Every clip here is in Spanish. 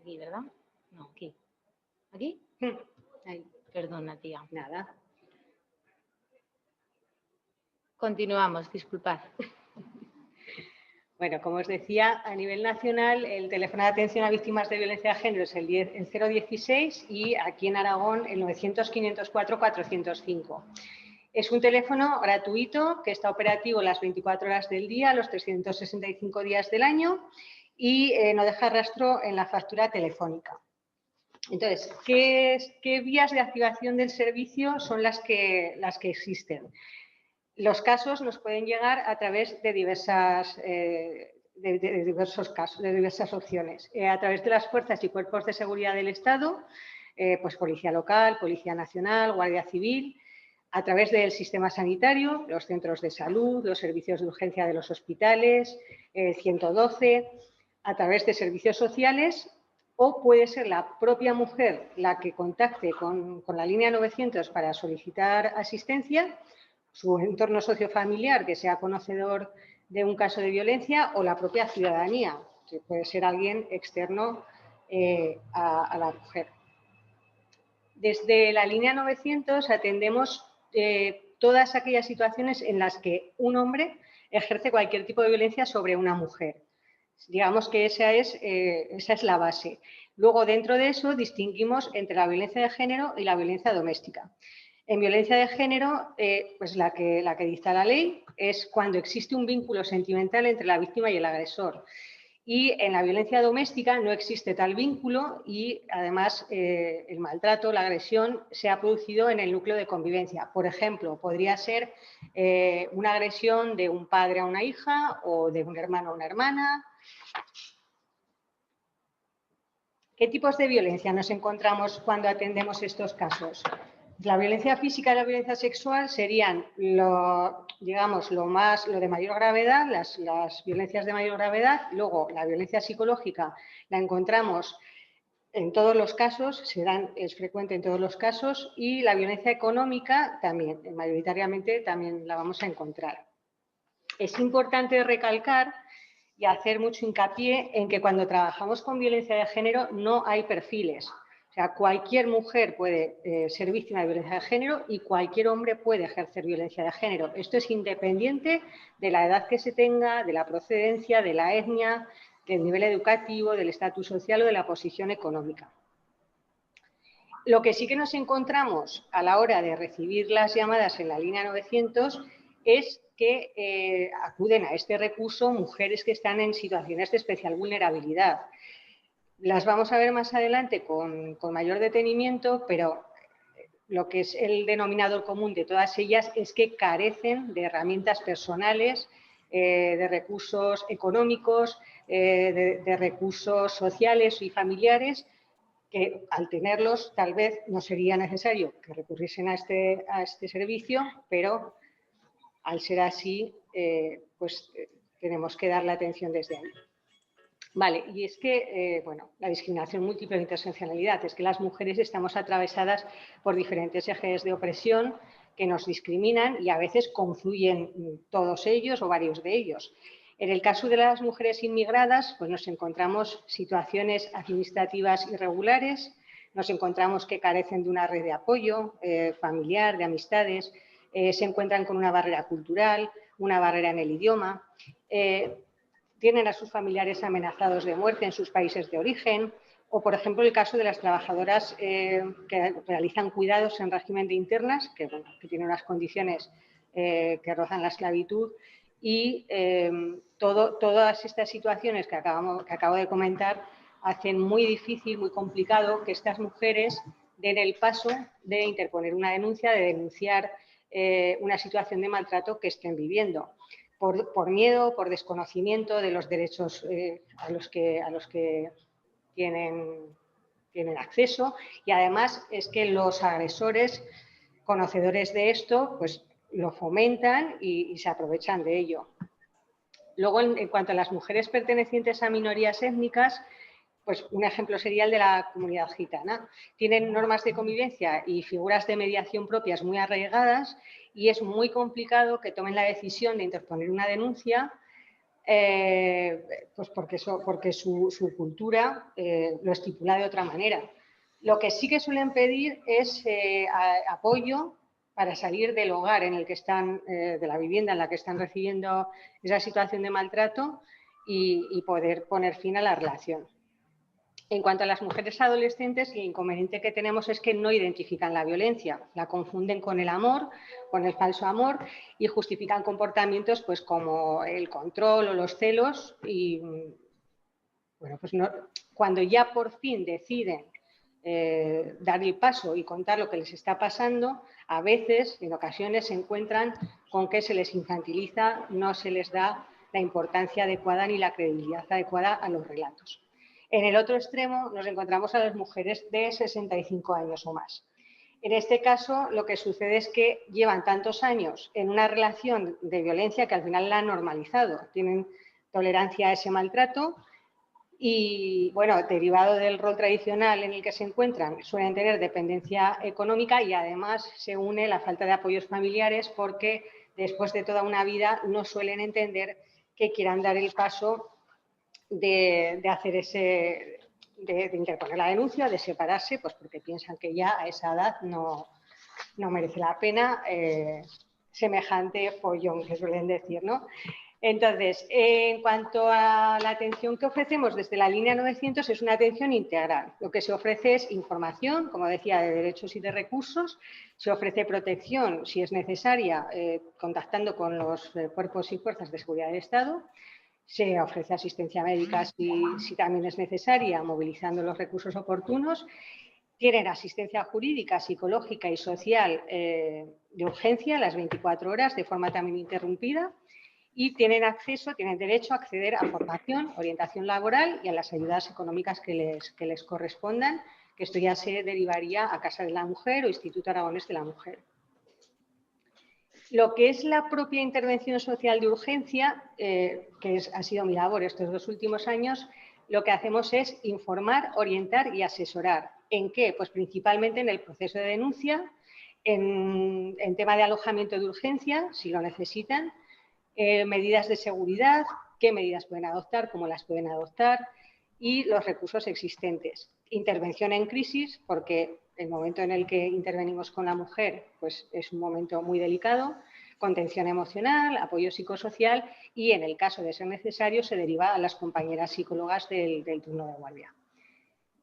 Aquí, ¿verdad? No, aquí. ¿Aquí? Ahí. Perdona, tía. Nada. Continuamos, disculpad. Bueno, como os decía, a nivel nacional el teléfono de atención a víctimas de violencia de género es el 016 y aquí en Aragón el 900-504-405. Es un teléfono gratuito que está operativo las 24 horas del día, los 365 días del año y no deja rastro en la factura telefónica. Entonces, ¿qué vías de activación del servicio son las que existen? Los casos nos pueden llegar a través de diversas opciones. A través de las fuerzas y cuerpos de seguridad del Estado, pues Policía Local, Policía Nacional, Guardia Civil, a través del sistema sanitario, los centros de salud, los servicios de urgencia de los hospitales, 112, a través de servicios sociales, o puede ser la propia mujer la que contacte con la línea 900 para solicitar asistencia, su entorno sociofamiliar que sea conocedor de un caso de violencia o la propia ciudadanía, que puede ser alguien externo a la mujer. Desde la línea 900 atendemos todas aquellas situaciones en las que un hombre ejerce cualquier tipo de violencia sobre una mujer. Digamos que esa es la base. Luego, dentro de eso, distinguimos entre la violencia de género y la violencia doméstica. En violencia de género, pues la que dicta la ley es cuando existe un vínculo sentimental entre la víctima y el agresor. Y en la violencia doméstica no existe tal vínculo y, además, el maltrato, la agresión, se ha producido en el núcleo de convivencia. Por ejemplo, podría ser una agresión de un padre a una hija o de un hermano a una hermana. ¿Qué tipos de violencia nos encontramos cuando atendemos estos casos? La violencia física y la violencia sexual serían lo de mayor gravedad, las violencias de mayor gravedad. Luego, la violencia psicológica la encontramos en todos los casos, es frecuente en todos los casos, y la violencia económica también, mayoritariamente también la vamos a encontrar. Es importante recalcar y hacer mucho hincapié en que cuando trabajamos con violencia de género no hay perfiles. O sea, cualquier mujer puede ser víctima de violencia de género y cualquier hombre puede ejercer violencia de género. Esto es independiente de la edad que se tenga, de la procedencia, de la etnia, del nivel educativo, del estatus social o de la posición económica. Lo que sí que nos encontramos a la hora de recibir las llamadas en la línea 900 es que acuden a este recurso mujeres que están en situaciones de especial vulnerabilidad. Las vamos a ver más adelante con mayor detenimiento, pero lo que es el denominador común de todas ellas es que carecen de herramientas personales, de recursos económicos, de recursos sociales y familiares, que al tenerlos tal vez no sería necesario que recurriesen a este servicio, pero al ser así, tenemos que darle atención desde ahí. Vale, y es que, la discriminación múltiple de interseccionalidad, es que las mujeres estamos atravesadas por diferentes ejes de opresión que nos discriminan y a veces confluyen todos ellos o varios de ellos. En el caso de las mujeres inmigradas, pues nos encontramos situaciones administrativas irregulares, nos encontramos que carecen de una red de apoyo familiar, de amistades, se encuentran con una barrera cultural, una barrera en el idioma, tienen a sus familiares amenazados de muerte en sus países de origen, o, por ejemplo, el caso de las trabajadoras que realizan cuidados en régimen de internas, que tienen unas condiciones que rozan la esclavitud, y todas estas situaciones que acabo de comentar hacen muy difícil, muy complicado que estas mujeres den el paso de interponer una denuncia, de denunciar una situación de maltrato que estén viviendo. Por miedo, por desconocimiento de los derechos a los que tienen acceso, y además es que los agresores, conocedores de esto, pues lo fomentan y se aprovechan de ello. Luego, en cuanto a las mujeres pertenecientes a minorías étnicas, pues un ejemplo sería el de la comunidad gitana. Tienen normas de convivencia y figuras de mediación propias muy arraigadas y es muy complicado que tomen la decisión de interponer una denuncia pues porque su cultura lo estipula de otra manera. Lo que sí que suelen pedir es apoyo para salir del hogar en el que están, de la vivienda en la que están recibiendo esa situación de maltrato y poder poner fin a la relación. En cuanto a las mujeres adolescentes, el inconveniente que tenemos es que no identifican la violencia, la confunden con el amor, con el falso amor y justifican comportamientos pues, como el control o los celos y bueno, pues no, cuando ya por fin deciden dar el paso y contar lo que les está pasando, a veces, en ocasiones, se encuentran con que se les infantiliza, no se les da la importancia adecuada ni la credibilidad adecuada a los relatos. En el otro extremo nos encontramos a las mujeres de 65 años o más. En este caso, lo que sucede es que llevan tantos años en una relación de violencia que al final la han normalizado, tienen tolerancia a ese maltrato y, bueno, derivado del rol tradicional en el que se encuentran, suelen tener dependencia económica y además se une la falta de apoyos familiares porque después de toda una vida no suelen entender que quieran dar el paso de hacer de interponer la denuncia, de separarse, pues porque piensan que ya a esa edad no merece la pena semejante follón que suelen decir, ¿no? Entonces, en cuanto a la atención que ofrecemos desde la línea 900, es una atención integral. Lo que se ofrece es información, como decía, de derechos y de recursos. Se ofrece protección, si es necesaria, contactando con los cuerpos y fuerzas de seguridad del Estado. Se ofrece asistencia médica si también es necesaria, movilizando los recursos oportunos. Tienen asistencia jurídica, psicológica y social de urgencia las 24 horas de forma también interrumpida y tienen derecho a acceder a formación, orientación laboral y a las ayudas económicas que les correspondan, que esto ya se derivaría a Casa de la Mujer o Instituto Aragonés de la Mujer. Lo que es la propia intervención social de urgencia, ha sido mi labor estos 2 últimos años, lo que hacemos es informar, orientar y asesorar. ¿En qué? Pues principalmente en el proceso de denuncia, en tema de alojamiento de urgencia, si lo necesitan, medidas de seguridad, qué medidas pueden adoptar, cómo las pueden adoptar y los recursos existentes. Intervención en crisis, porque el momento en el que intervenimos con la mujer pues es un momento muy delicado, contención emocional, apoyo psicosocial y en el caso de ser necesario se deriva a las compañeras psicólogas del turno de guardia.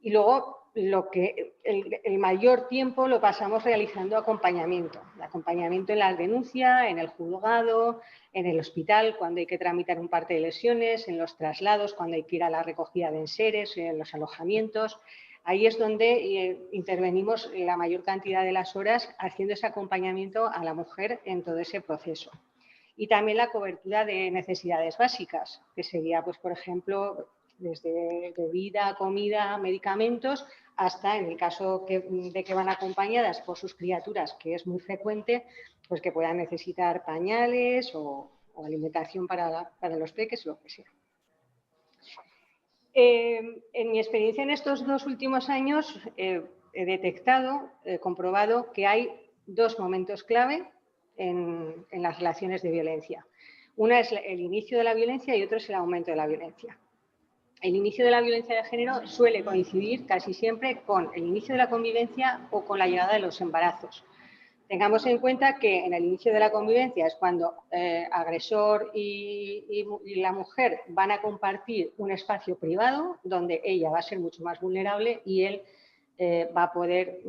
Y luego el mayor tiempo lo pasamos realizando acompañamiento en la denuncia, en el juzgado, en el hospital cuando hay que tramitar un parte de lesiones, en los traslados cuando hay que ir a la recogida de enseres, en los alojamientos. Ahí es donde intervenimos la mayor cantidad de las horas haciendo ese acompañamiento a la mujer en todo ese proceso. Y también la cobertura de necesidades básicas, que sería, pues, por ejemplo, desde bebida, comida, medicamentos, hasta en el caso de que van acompañadas por sus criaturas, que es muy frecuente, pues que puedan necesitar pañales o alimentación para los peques, lo que sea. En mi experiencia en estos 2 últimos años he detectado, he comprobado que hay 2 momentos clave en las relaciones de violencia. Una es el inicio de la violencia y otro es el aumento de la violencia. El inicio de la violencia de género suele coincidir casi siempre con el inicio de la convivencia o con la llegada de los embarazos. Tengamos en cuenta que en el inicio de la convivencia es cuando agresor y la mujer van a compartir un espacio privado donde ella va a ser mucho más vulnerable y él va a poder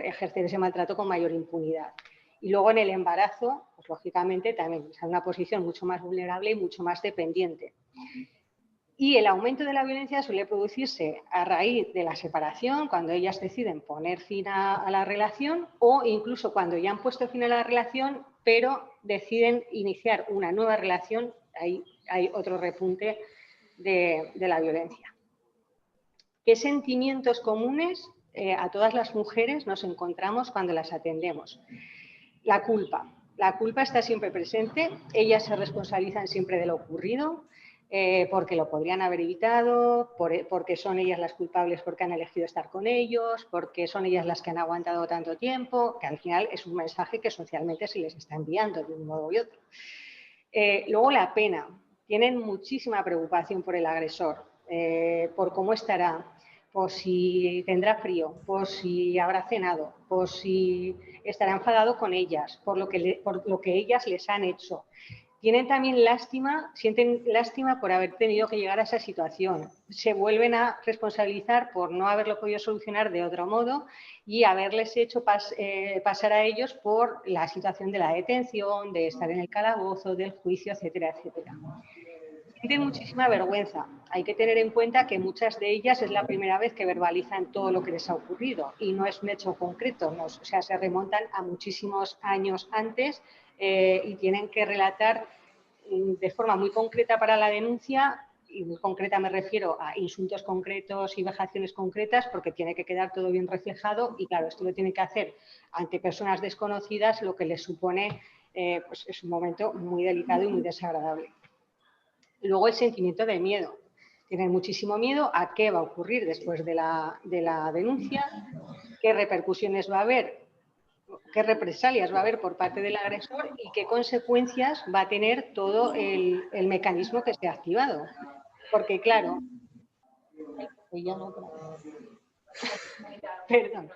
ejercer ese maltrato con mayor impunidad. Y luego en el embarazo, pues lógicamente también está en una posición mucho más vulnerable y mucho más dependiente. Y el aumento de la violencia suele producirse a raíz de la separación, cuando ellas deciden poner fin a la relación o incluso cuando ya han puesto fin a la relación, pero deciden iniciar una nueva relación, ahí hay otro repunte de la violencia. ¿Qué sentimientos comunes a todas las mujeres nos encontramos cuando las atendemos? La culpa. La culpa está siempre presente, ellas se responsabilizan siempre de lo ocurrido, porque lo podrían haber evitado, porque son ellas las culpables porque han elegido estar con ellos, porque son ellas las que han aguantado tanto tiempo, que al final es un mensaje que socialmente se les está enviando de un modo y otro. Luego la pena. tienen muchísima preocupación por el agresor, por cómo estará, por si tendrá frío, por si habrá cenado, por si estará enfadado con ellas, por lo que ellas les han hecho. Tienen también lástima, sienten lástima por haber tenido que llegar a esa situación. Se vuelven a responsabilizar por no haberlo podido solucionar de otro modo y haberles hecho pasar a ellos por la situación de la detención, de estar en el calabozo, del juicio, etcétera, etcétera. Sienten muchísima vergüenza. Hay que tener en cuenta que muchas de ellas es la primera vez que verbalizan todo lo que les ha ocurrido y no es un hecho concreto, o sea, se remontan a muchísimos años antes y tienen que relatar de forma muy concreta para la denuncia, y muy concreta me refiero a insultos concretos y vejaciones concretas, porque tiene que quedar todo bien reflejado y claro, esto lo tienen que hacer ante personas desconocidas, lo que les supone pues es un momento muy delicado y muy desagradable. Luego el sentimiento de miedo. Tienen muchísimo miedo a qué va a ocurrir después de la denuncia, qué repercusiones va a haber, qué represalias va a haber por parte del agresor y qué consecuencias va a tener todo el mecanismo que se ha activado. Porque claro, perdón.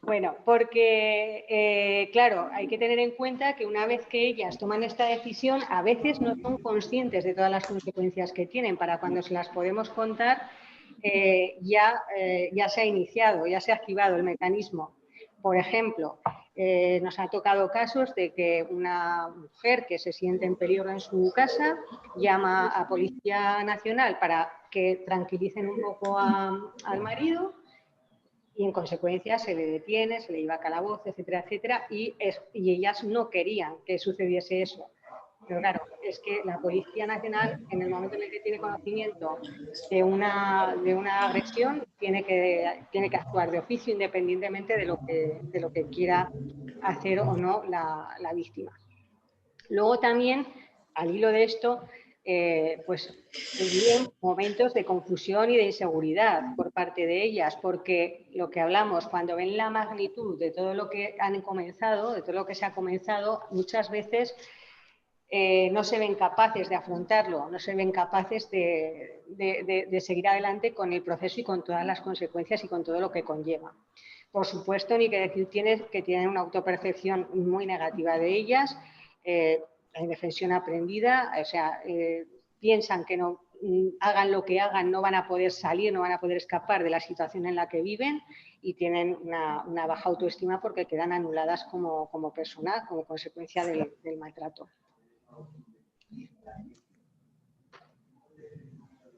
Bueno, porque, claro, hay que tener en cuenta que una vez que ellas toman esta decisión, a veces no son conscientes de todas las consecuencias que tienen. Para cuando se las podemos contar, ya se ha iniciado, ya se ha activado el mecanismo. Por ejemplo, nos ha tocado casos de que una mujer que se siente en peligro en su casa llama a Policía Nacional para que tranquilicen un poco al marido, y en consecuencia se le detiene, se le lleva a calabozo, etcétera, etcétera, y ellas no querían que sucediese eso. Pero claro, es que la Policía Nacional, en el momento en el que tiene conocimiento de una agresión, tiene que actuar de oficio independientemente de lo que quiera hacer o no la víctima. Luego también, al hilo de esto, pues viven momentos de confusión y de inseguridad por parte de ellas, porque lo que hablamos, cuando ven la magnitud de todo lo que han comenzado, de todo lo que se ha comenzado, muchas veces no se ven capaces de afrontarlo, no se ven capaces de seguir adelante con el proceso y con todas las consecuencias y con todo lo que conlleva. Por supuesto, ni que decir que tienen una autopercepción muy negativa de ellas, la indefensión aprendida, o sea, piensan que no hagan lo que hagan, no van a poder salir, no van a poder escapar de la situación en la que viven y tienen una baja autoestima porque quedan anuladas como personas, como consecuencia del maltrato.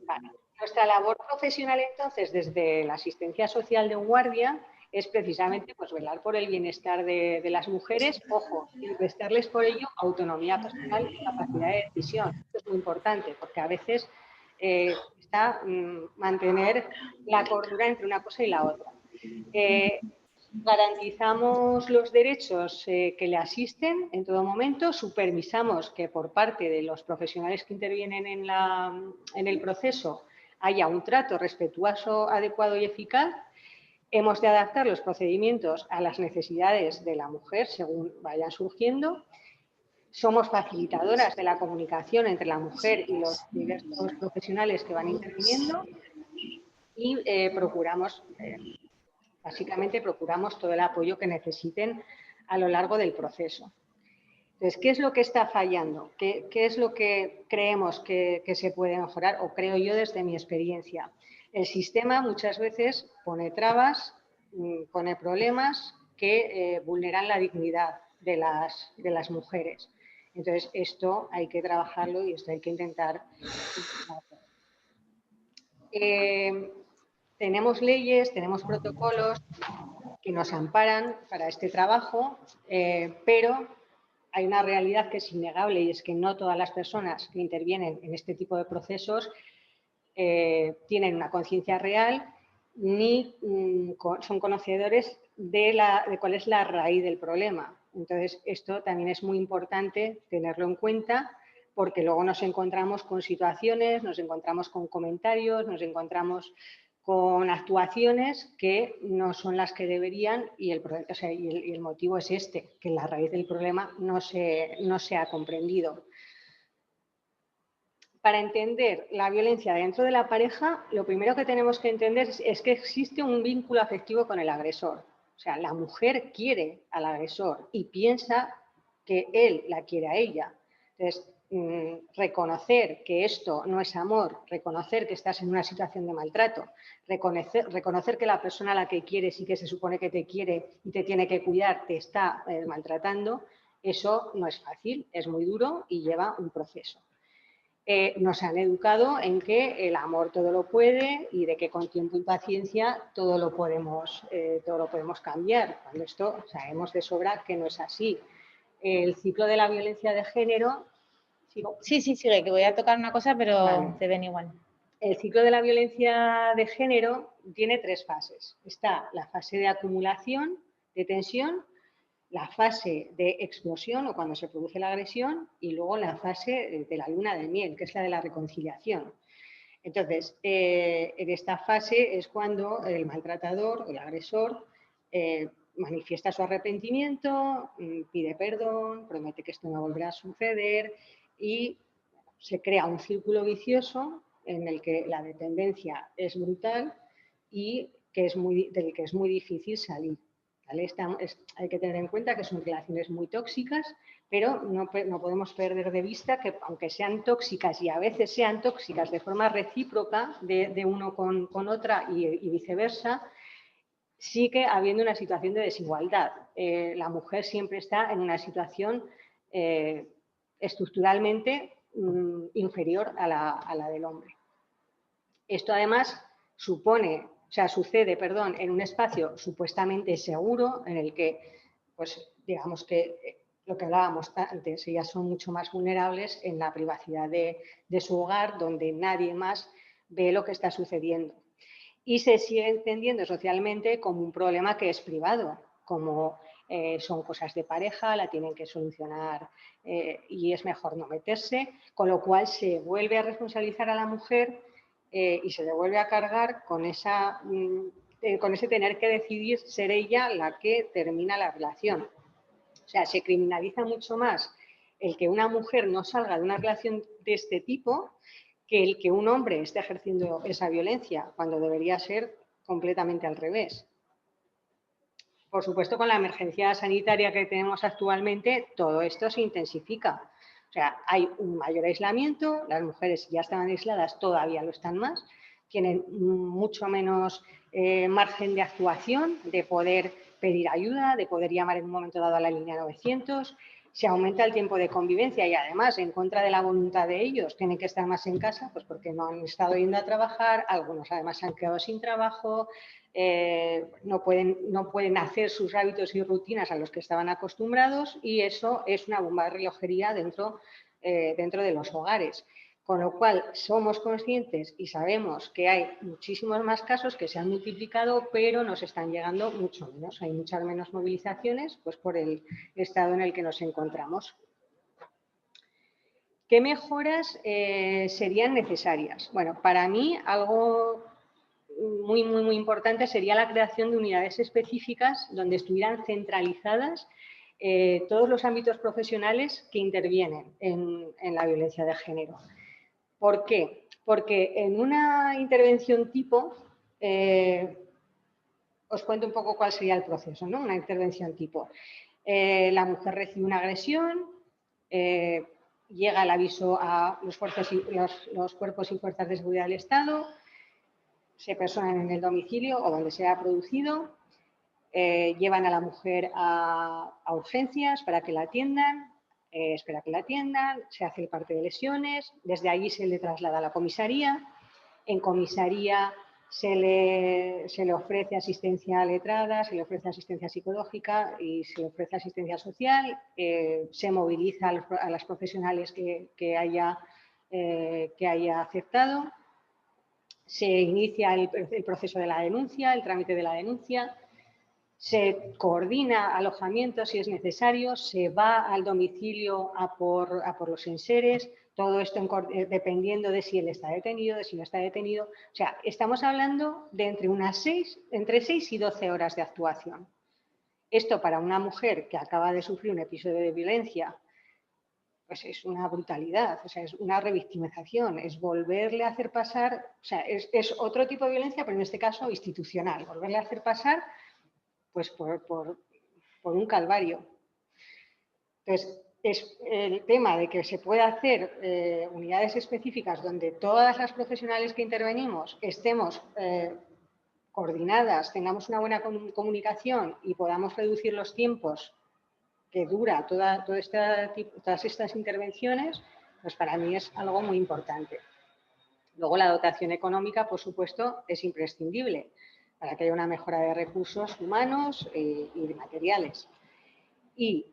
Vale. Nuestra labor profesional, entonces, desde la asistencia social de guardia, es precisamente pues, velar por el bienestar de las mujeres, ojo, y prestarles por ello autonomía personal y capacidad de decisión. Esto es muy importante, porque a veces está mantener la cordura entre una cosa y la otra. Garantizamos los derechos que le asisten en todo momento, supervisamos que por parte de los profesionales que intervienen en el proceso haya un trato respetuoso, adecuado y eficaz. Hemos de adaptar los procedimientos a las necesidades de la mujer según vayan surgiendo. Somos facilitadoras de la comunicación entre la mujer y los diversos profesionales que van interviniendo y básicamente procuramos todo el apoyo que necesiten a lo largo del proceso. Entonces, ¿qué es lo que está fallando? ¿Qué es lo que creemos que se puede mejorar? O creo yo desde mi experiencia. El sistema muchas veces pone trabas, pone problemas que vulneran la dignidad de las mujeres. Entonces, esto hay que trabajarlo y esto hay que intentar. Tenemos leyes, tenemos protocolos que nos amparan para este trabajo, pero hay una realidad que es innegable y es que no todas las personas que intervienen en este tipo de procesos tienen una conciencia real ni son conocedores de cuál es la raíz del problema. Entonces, esto también es muy importante tenerlo en cuenta porque luego nos encontramos con situaciones, nos encontramos con comentarios, nos encontramos con actuaciones que no son las que deberían y el motivo es este, que la raíz del problema no se ha comprendido. para entender la violencia dentro de la pareja, lo primero que tenemos que entender es que existe un vínculo afectivo con el agresor. O sea, la mujer quiere al agresor y piensa que él la quiere a ella. Entonces, reconocer que esto no es amor, reconocer que estás en una situación de maltrato, reconocer que la persona a la que quieres y que se supone que te quiere y te tiene que cuidar te está maltratando, eso no es fácil, es muy duro y lleva un proceso. Nos han educado en que el amor todo lo puede y de que con tiempo y paciencia todo lo podemos cambiar, cuando esto sabemos de sobra que no es así. El ciclo de la violencia de género... ¿Sigo? Sí, sigue, que voy a tocar una cosa, pero Vale. te ven igual. El ciclo de la violencia de género tiene 3 fases. Está la fase de acumulación, de tensión, la fase de explosión o cuando se produce la agresión y luego la fase de la luna de miel, que es la de la reconciliación. Entonces, en esta fase es cuando el maltratador o el agresor manifiesta su arrepentimiento, pide perdón, promete que esto no volverá a suceder y se crea un círculo vicioso en el que la dependencia es brutal y del que es muy difícil salir. ¿Vale? Hay que tener en cuenta que son relaciones muy tóxicas, pero no podemos perder de vista que aunque sean tóxicas y a veces sean tóxicas de forma recíproca de uno con otra y viceversa, sigue habiendo una situación de desigualdad. La mujer siempre está en una situación estructuralmente inferior a la del hombre. Esto además sucede en un espacio supuestamente seguro en el que, pues digamos que lo que hablábamos antes, ellas son mucho más vulnerables en la privacidad de su hogar, donde nadie más ve lo que está sucediendo. Y se sigue entendiendo socialmente como un problema que es privado, como son cosas de pareja, la tienen que solucionar y es mejor no meterse, con lo cual se vuelve a responsabilizar a la mujer y se le vuelve a cargar con ese tener que decidir ser ella la que termina la relación. O sea, se criminaliza mucho más el que una mujer no salga de una relación de este tipo que el que un hombre esté ejerciendo esa violencia, cuando debería ser completamente al revés. Por supuesto, con la emergencia sanitaria que tenemos actualmente, todo esto se intensifica. O sea, hay un mayor aislamiento, las mujeres ya estaban aisladas, todavía lo están más, tienen mucho menos margen de actuación, de poder pedir ayuda, de poder llamar en un momento dado a la línea 900, se aumenta el tiempo de convivencia y además, en contra de la voluntad de ellos, tienen que estar más en casa, pues porque no han estado yendo a trabajar, algunos además se han quedado sin trabajo, no pueden hacer sus hábitos y rutinas a los que estaban acostumbrados y eso es una bomba de relojería dentro de los hogares. Con lo cual, somos conscientes y sabemos que hay muchísimos más casos que se han multiplicado, pero nos están llegando mucho menos. Hay muchas menos movilizaciones pues, por el estado en el que nos encontramos. ¿Qué mejoras serían necesarias? Bueno, para mí algo muy importante sería la creación de unidades específicas donde estuvieran centralizadas todos los ámbitos profesionales que intervienen en la violencia de género. ¿Por qué? Porque en una intervención tipo, os cuento un poco cuál sería el proceso, ¿no? Una intervención tipo. La mujer recibe una agresión, llega el aviso a los cuerpos y fuerzas de seguridad del Estado, se personan en el domicilio o donde se ha producido, llevan a la mujer a urgencias para que la atiendan, espera que la atiendan, se hace el parte de lesiones, desde allí se le traslada a la comisaría, en comisaría se le ofrece asistencia letrada, se le ofrece asistencia psicológica y se le ofrece asistencia social, se moviliza a las profesionales que haya aceptado, se inicia el proceso de la denuncia, el trámite de la denuncia, se coordina alojamiento si es necesario, se va al domicilio a por los enseres, todo esto dependiendo de si él está detenido, de si no está detenido. O sea, estamos hablando de entre 6 y 12 horas de actuación. Esto para una mujer que acaba de sufrir un episodio de violencia pues es una brutalidad, o sea, es una revictimización, es volverle a hacer pasar, o sea, es otro tipo de violencia, pero en este caso institucional, volverle a hacer pasar pues por un calvario. Entonces, es el tema de que se pueda hacer unidades específicas donde todas las profesionales que intervenimos estemos coordinadas, tengamos una buena comunicación y podamos reducir los tiempos que dura todas estas intervenciones, pues para mí es algo muy importante. Luego la dotación económica, por supuesto, es imprescindible para que haya una mejora de recursos humanos y de materiales. Y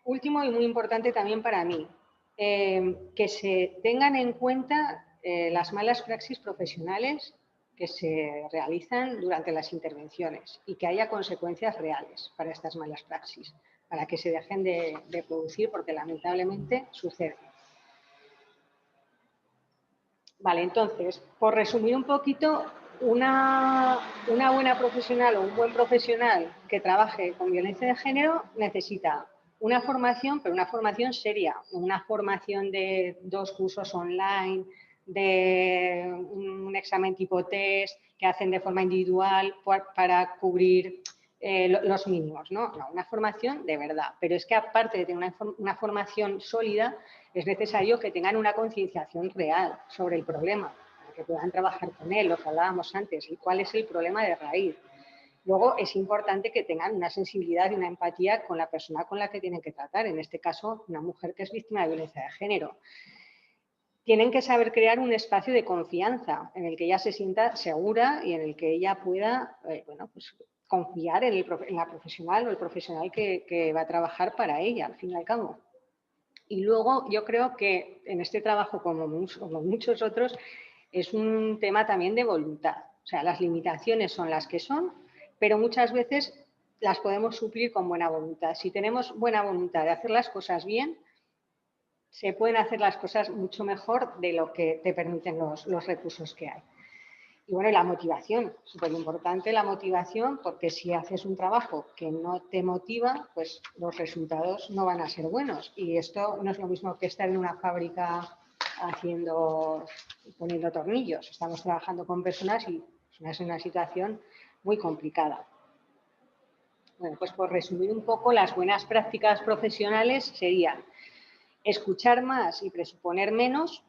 último y muy importante también para mí, que se tengan en cuenta las malas praxis profesionales que se realizan durante las intervenciones y que haya consecuencias reales para estas malas praxis, para que se dejen de producir, porque lamentablemente sucede. Vale, entonces, por resumir un poquito, una buena profesional o un buen profesional que trabaje con violencia de género necesita una formación, pero una formación seria, una formación de 2 cursos online, de un examen tipo test que hacen de forma individual para cubrir los mínimos, ¿no? No, una formación de verdad. Pero es que aparte de tener una formación sólida, es necesario que tengan una concienciación real sobre el problema, para que puedan trabajar con él, lo que hablábamos antes, y cuál es el problema de raíz. Luego es importante que tengan una sensibilidad y una empatía con la persona con la que tienen que tratar, en este caso una mujer que es víctima de violencia de género. Tienen que saber crear un espacio de confianza en el que ella se sienta segura y en el que ella pueda pues, confiar en la profesional o el profesional que va a trabajar para ella, al fin y al cabo. Y luego yo creo que en este trabajo, como muchos otros, es un tema también de voluntad. O sea, las limitaciones son las que son, pero muchas veces las podemos suplir con buena voluntad. Si tenemos buena voluntad de hacer las cosas bien, se pueden hacer las cosas mucho mejor de lo que te permiten los recursos que hay. Y bueno, la motivación, súper importante la motivación, porque si haces un trabajo que no te motiva, pues los resultados no van a ser buenos. Y esto no es lo mismo que estar en una fábrica poniendo tornillos. Estamos trabajando con personas y es una situación muy complicada. Bueno, pues por resumir un poco, las buenas prácticas profesionales serían escuchar más y presuponer menos,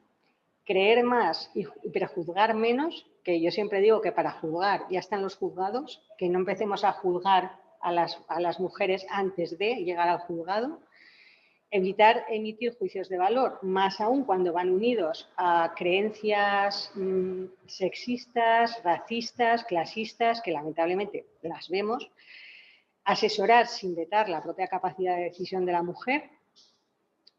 creer más y prejuzgar menos, que yo siempre digo que para juzgar ya están los juzgados, que no empecemos a juzgar a las mujeres antes de llegar al juzgado, evitar emitir juicios de valor, más aún cuando van unidos a creencias sexistas, racistas, clasistas, que lamentablemente las vemos, asesorar sin vetar la propia capacidad de decisión de la mujer,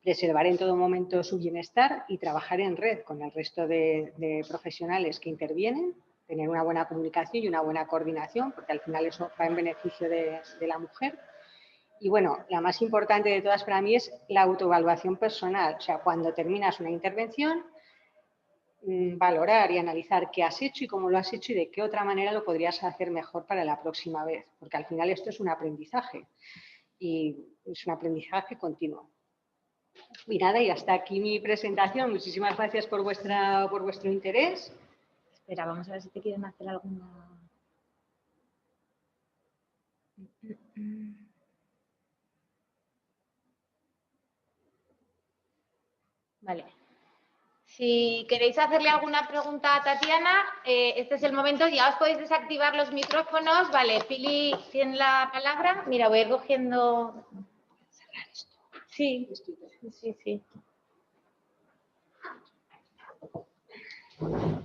preservar en todo momento su bienestar y trabajar en red con el resto de profesionales que intervienen, tener una buena comunicación y una buena coordinación, porque al final eso va en beneficio de la mujer. Y bueno, la más importante de todas para mí es la autoevaluación personal. O sea, cuando terminas una intervención, valorar y analizar qué has hecho y cómo lo has hecho y de qué otra manera lo podrías hacer mejor para la próxima vez, porque al final esto es un aprendizaje y es un aprendizaje continuo. Y nada, y hasta aquí mi presentación. Muchísimas gracias por vuestro interés. Espera, vamos a ver si te quieren hacer alguna... Vale. Si queréis hacerle alguna pregunta a Tatiana, este es el momento. Ya os podéis desactivar los micrófonos. Vale, Pili tiene la palabra. Mira, voy a ir cogiendo... Sí, sí, sí.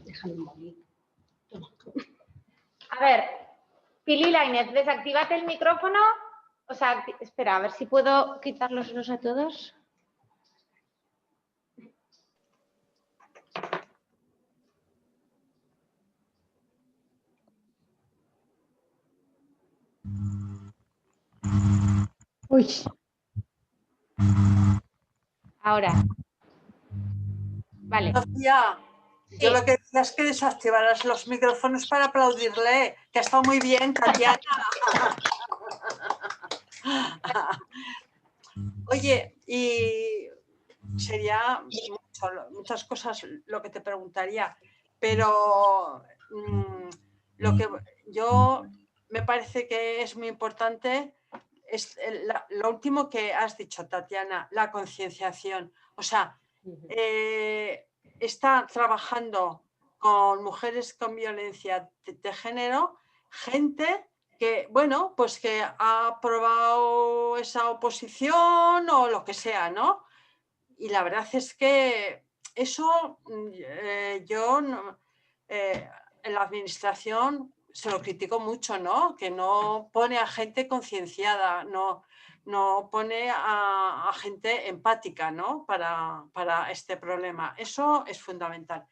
Déjame un momento. A ver, Pili Lainez, desactívate el micrófono. O sea, espera, a ver si puedo quitarlos a todos. Uy. Ahora. Vale. Sofía, yo lo que decía es que desactivaras los micrófonos para aplaudirle, que ha estado muy bien, Tatiana. Oye, y sería muchas cosas lo que te preguntaría, pero lo que yo me parece que es muy importante es lo último que has dicho, Tatiana, la concienciación. O sea, está trabajando con mujeres con violencia de género, gente que, bueno, pues que ha aprobado esa oposición o lo que sea, ¿no? Y la verdad es que eso yo en la administración se lo critico mucho, ¿no? Que no pone a gente concienciada, no pone a gente empática, ¿no? Para este problema. Eso es fundamental.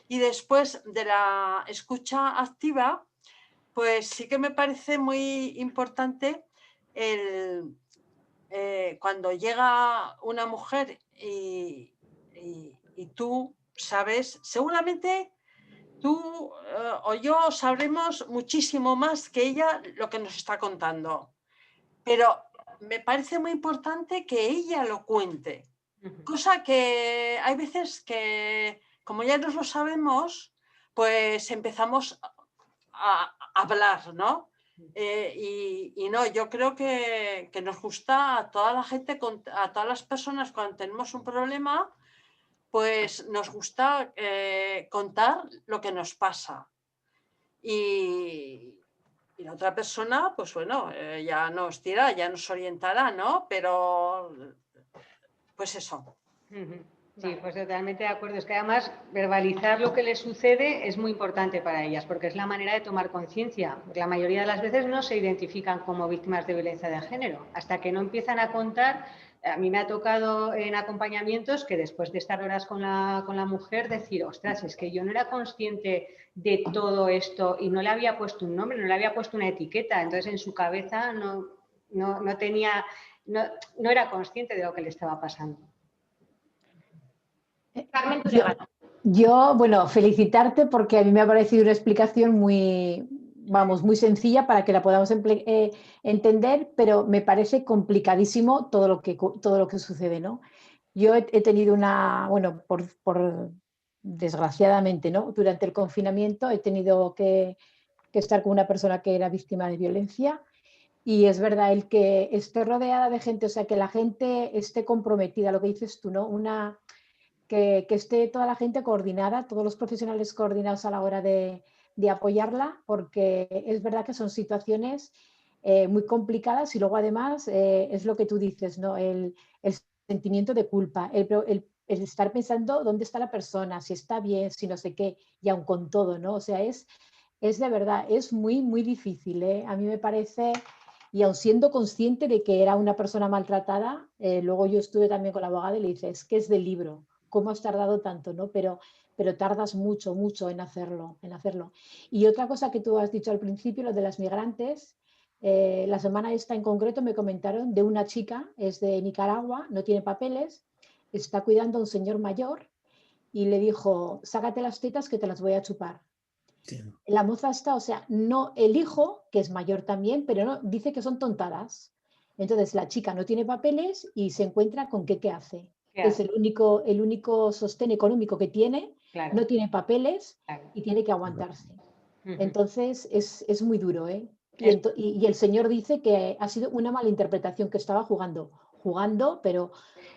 Y después de la escucha activa, pues sí que me parece muy importante cuando llega una mujer y tú sabes, seguramente tú o yo sabremos muchísimo más que ella lo que nos está contando, pero me parece muy importante que ella lo cuente, cosa que hay veces que, como ya nos lo sabemos, pues empezamos a hablar, ¿no? Y no, yo creo que nos gusta a toda la gente, a todas las personas cuando tenemos un problema, pues nos gusta contar lo que nos pasa. Y la otra persona, pues bueno, ya nos dirá, ya nos orientará, ¿no? Pero, pues eso. Sí, pues totalmente de acuerdo. Es que además verbalizar lo que les sucede es muy importante para ellas, porque es la manera de tomar conciencia. La mayoría de las veces no se identifican como víctimas de violencia de género. Hasta que no empiezan a contar, a mí me ha tocado en acompañamientos que después de estar horas con la mujer decir, ostras, es que yo no era consciente de todo esto y no le había puesto un nombre, no le había puesto una etiqueta. Entonces en su cabeza no era consciente de lo que le estaba pasando. Carmen Turegano. Yo, bueno, felicitarte porque a mí me ha parecido una explicación muy, vamos, muy sencilla para que la podamos entender, pero me parece complicadísimo todo lo que sucede, ¿no? Yo he tenido bueno, desgraciadamente, ¿no? Durante el confinamiento he tenido que estar con una persona que era víctima de violencia y es verdad, el que esté rodeada de gente, o sea, que la gente esté comprometida, lo que dices tú, ¿no? Que esté toda la gente coordinada, todos los profesionales coordinados a la hora de apoyarla, porque es verdad que son situaciones muy complicadas y luego además es lo que tú dices, ¿no? El sentimiento de culpa, el estar pensando dónde está la persona, si está bien, si no sé qué, y aun con todo, ¿no? O sea, es de verdad, es muy, muy difícil, ¿eh? A mí me parece, y aun siendo consciente de que era una persona maltratada, luego yo estuve también con la abogada y le dije, es que es del libro, ¿cómo has tardado tanto, no? Pero tardas mucho, mucho en hacerlo, Y otra cosa que tú has dicho al principio, lo de las migrantes, la semana esta en concreto me comentaron de una chica, es de Nicaragua, no tiene papeles, está cuidando a un señor mayor y le dijo, sácate las tetas que te las voy a chupar. Sí. La moza está, o sea, no, el hijo, que es mayor también, pero no, dice que son tontadas. Entonces la chica no tiene papeles y se encuentra con qué hace. Es el único sostén económico que tiene, claro. No tiene papeles, claro. Y tiene que aguantarse. Entonces es muy duro, ¿eh? Y el señor dice que ha sido una mala interpretación, que estaba jugando, pero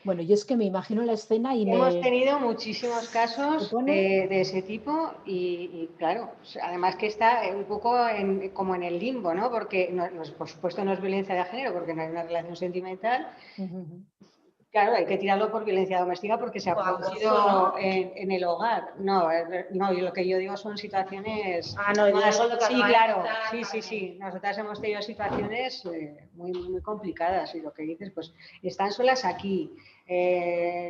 bueno, yo es que me imagino la escena y hemos tenido muchísimos casos de ese tipo y claro, además que está un poco como en el limbo, ¿no? Porque por supuesto no es violencia de género porque no hay una relación sentimental. Claro, hay que tirarlo por violencia doméstica porque se ha producido en el hogar. No, lo que yo digo son situaciones más... Sí, claro, sí. Nosotras hemos tenido situaciones muy, muy complicadas y lo que dices, pues están solas aquí,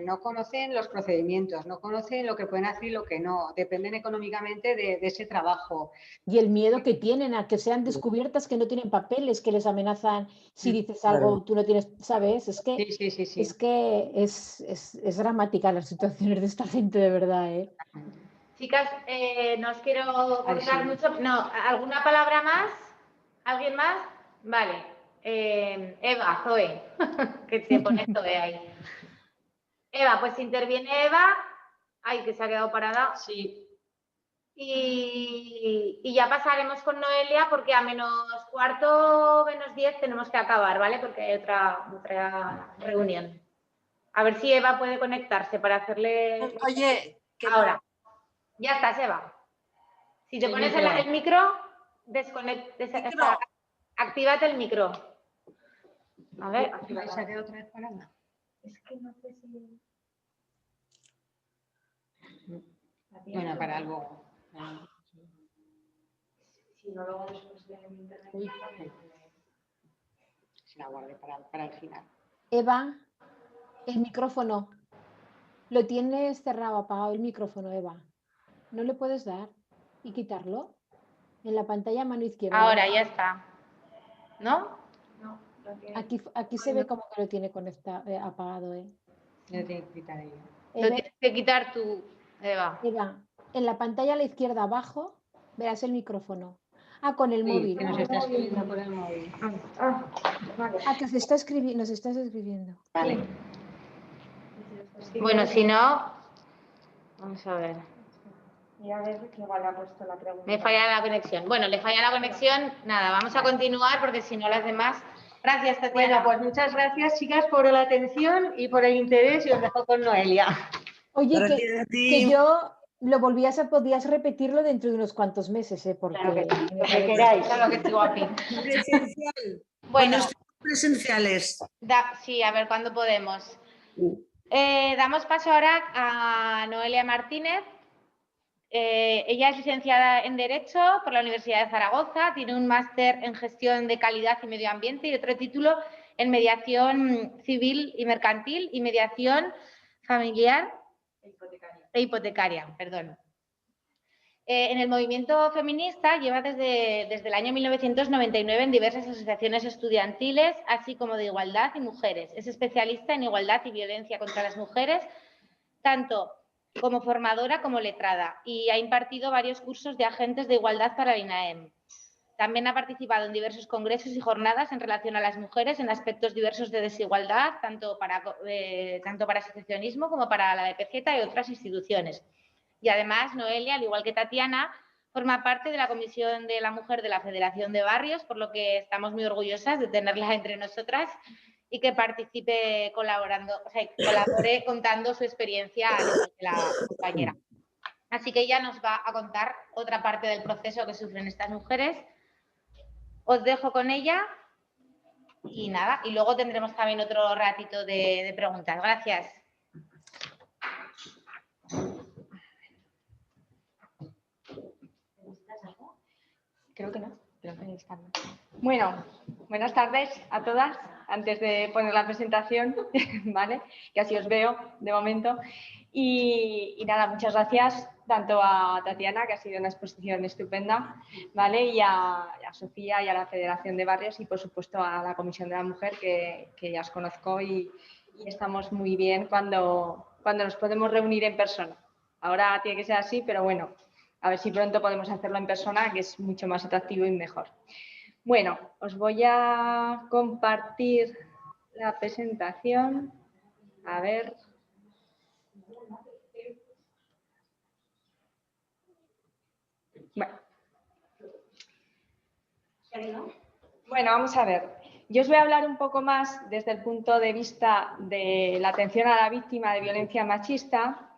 no conocen los procedimientos, no conocen lo que pueden hacer y lo que no, dependen económicamente de ese trabajo. Y el miedo que tienen a que sean descubiertas, que no tienen papeles, que les amenazan si dices algo, tú no tienes, ¿sabes? Es que sí. Es que es dramática la situación de esta gente, de verdad, ¿eh? Chicas, no os quiero cortar mucho. No, ¿alguna palabra más? ¿Alguien más? Vale. Eva, Zoe, que te pones Zoe ahí. Eva, pues interviene Eva. Ay, que se ha quedado parada. Sí. Y ya pasaremos con Noelia porque a -4, -10 tenemos que acabar, ¿vale? Porque hay otra reunión. A ver si Eva puede conectarse para hacerle... Oye, que ahora. Ya estás, Eva. Si te pones el micro, actívate el micro. A ver, ¿Se ha quedado otra vez parada? es que no sé si... Bueno, para algo. Si no, luego después de internet. Uy, se la guardé para el final. Eva, el micrófono. Lo tienes cerrado, apagado el micrófono, Eva. ¿No le puedes dar y quitarlo? En la pantalla mano izquierda. Ahora ya está. ¿No? No. Aquí se ve como que lo tiene apagado, ¿eh? Lo tiene que quitar ella. Lo tienes que quitar tú, Eva. Eva, en la pantalla a la izquierda abajo verás el micrófono. Ah, con el Sí, móvil. que nos está escribiendo por el móvil. Vale. Ah, que nos estás escribiendo. Vale. Bueno, si no, vamos a ver. Y a ver qué igual ha puesto la pregunta. Me falla la conexión. Bueno, le falla la conexión. Nada, vamos a continuar porque si no las demás... Gracias, Tatiana. Bueno, pues muchas gracias, chicas, por la atención y por el interés y os dejo con Noelia. Oye, Gracias a ti. que yo lo podías repetirlo dentro de unos cuantos meses, ¿eh? Porque Claro que sí, me lo que parece- queráis. Claro que estoy guapi. Presencial. Bueno, Cuando estemos presenciales. sí, a ver cuándo podemos. Damos paso ahora a Noelia Martínez. Ella es licenciada en Derecho por la Universidad de Zaragoza, tiene un máster en Gestión de Calidad y Medio Ambiente y otro título en Mediación Civil y Mercantil y Mediación Familiar e Hipotecaria. Perdón. En el movimiento feminista lleva desde el año 1999 en diversas asociaciones estudiantiles, así como de igualdad y mujeres. Es especialista en igualdad y violencia contra las mujeres, tanto como formadora como letrada, y ha impartido varios cursos de agentes de igualdad para el INAEM. También ha participado en diversos congresos y jornadas en relación a las mujeres en aspectos diversos de desigualdad, tanto para asociacionismo como para la DPZ y otras instituciones. Y además, Noelia, al igual que Tatiana, forma parte de la Comisión de la Mujer de la Federación de Barrios, por lo que estamos muy orgullosas de tenerla entre nosotras y que participe colabore contando su experiencia al igual que la compañera. Así que ella nos va a contar otra parte del proceso que sufren estas mujeres. Os dejo con ella y nada, y luego tendremos también otro ratito de preguntas. Gracias. Creo que no. Bueno, buenas tardes a todas. Antes de poner la presentación, ¿vale? Que así os veo de momento. Y nada, muchas gracias tanto a Tatiana, que ha sido una exposición estupenda, ¿vale? Y a Sofía y a la Federación de Barrios y por supuesto a la Comisión de la Mujer, que ya os conozco y estamos muy bien cuando nos podemos reunir en persona. Ahora tiene que ser así, pero bueno, a ver si pronto podemos hacerlo en persona, que es mucho más atractivo y mejor. Bueno, os voy a compartir la presentación. A ver. Bueno, vamos a ver. Yo os voy a hablar un poco más desde el punto de vista de la atención a la víctima de violencia machista.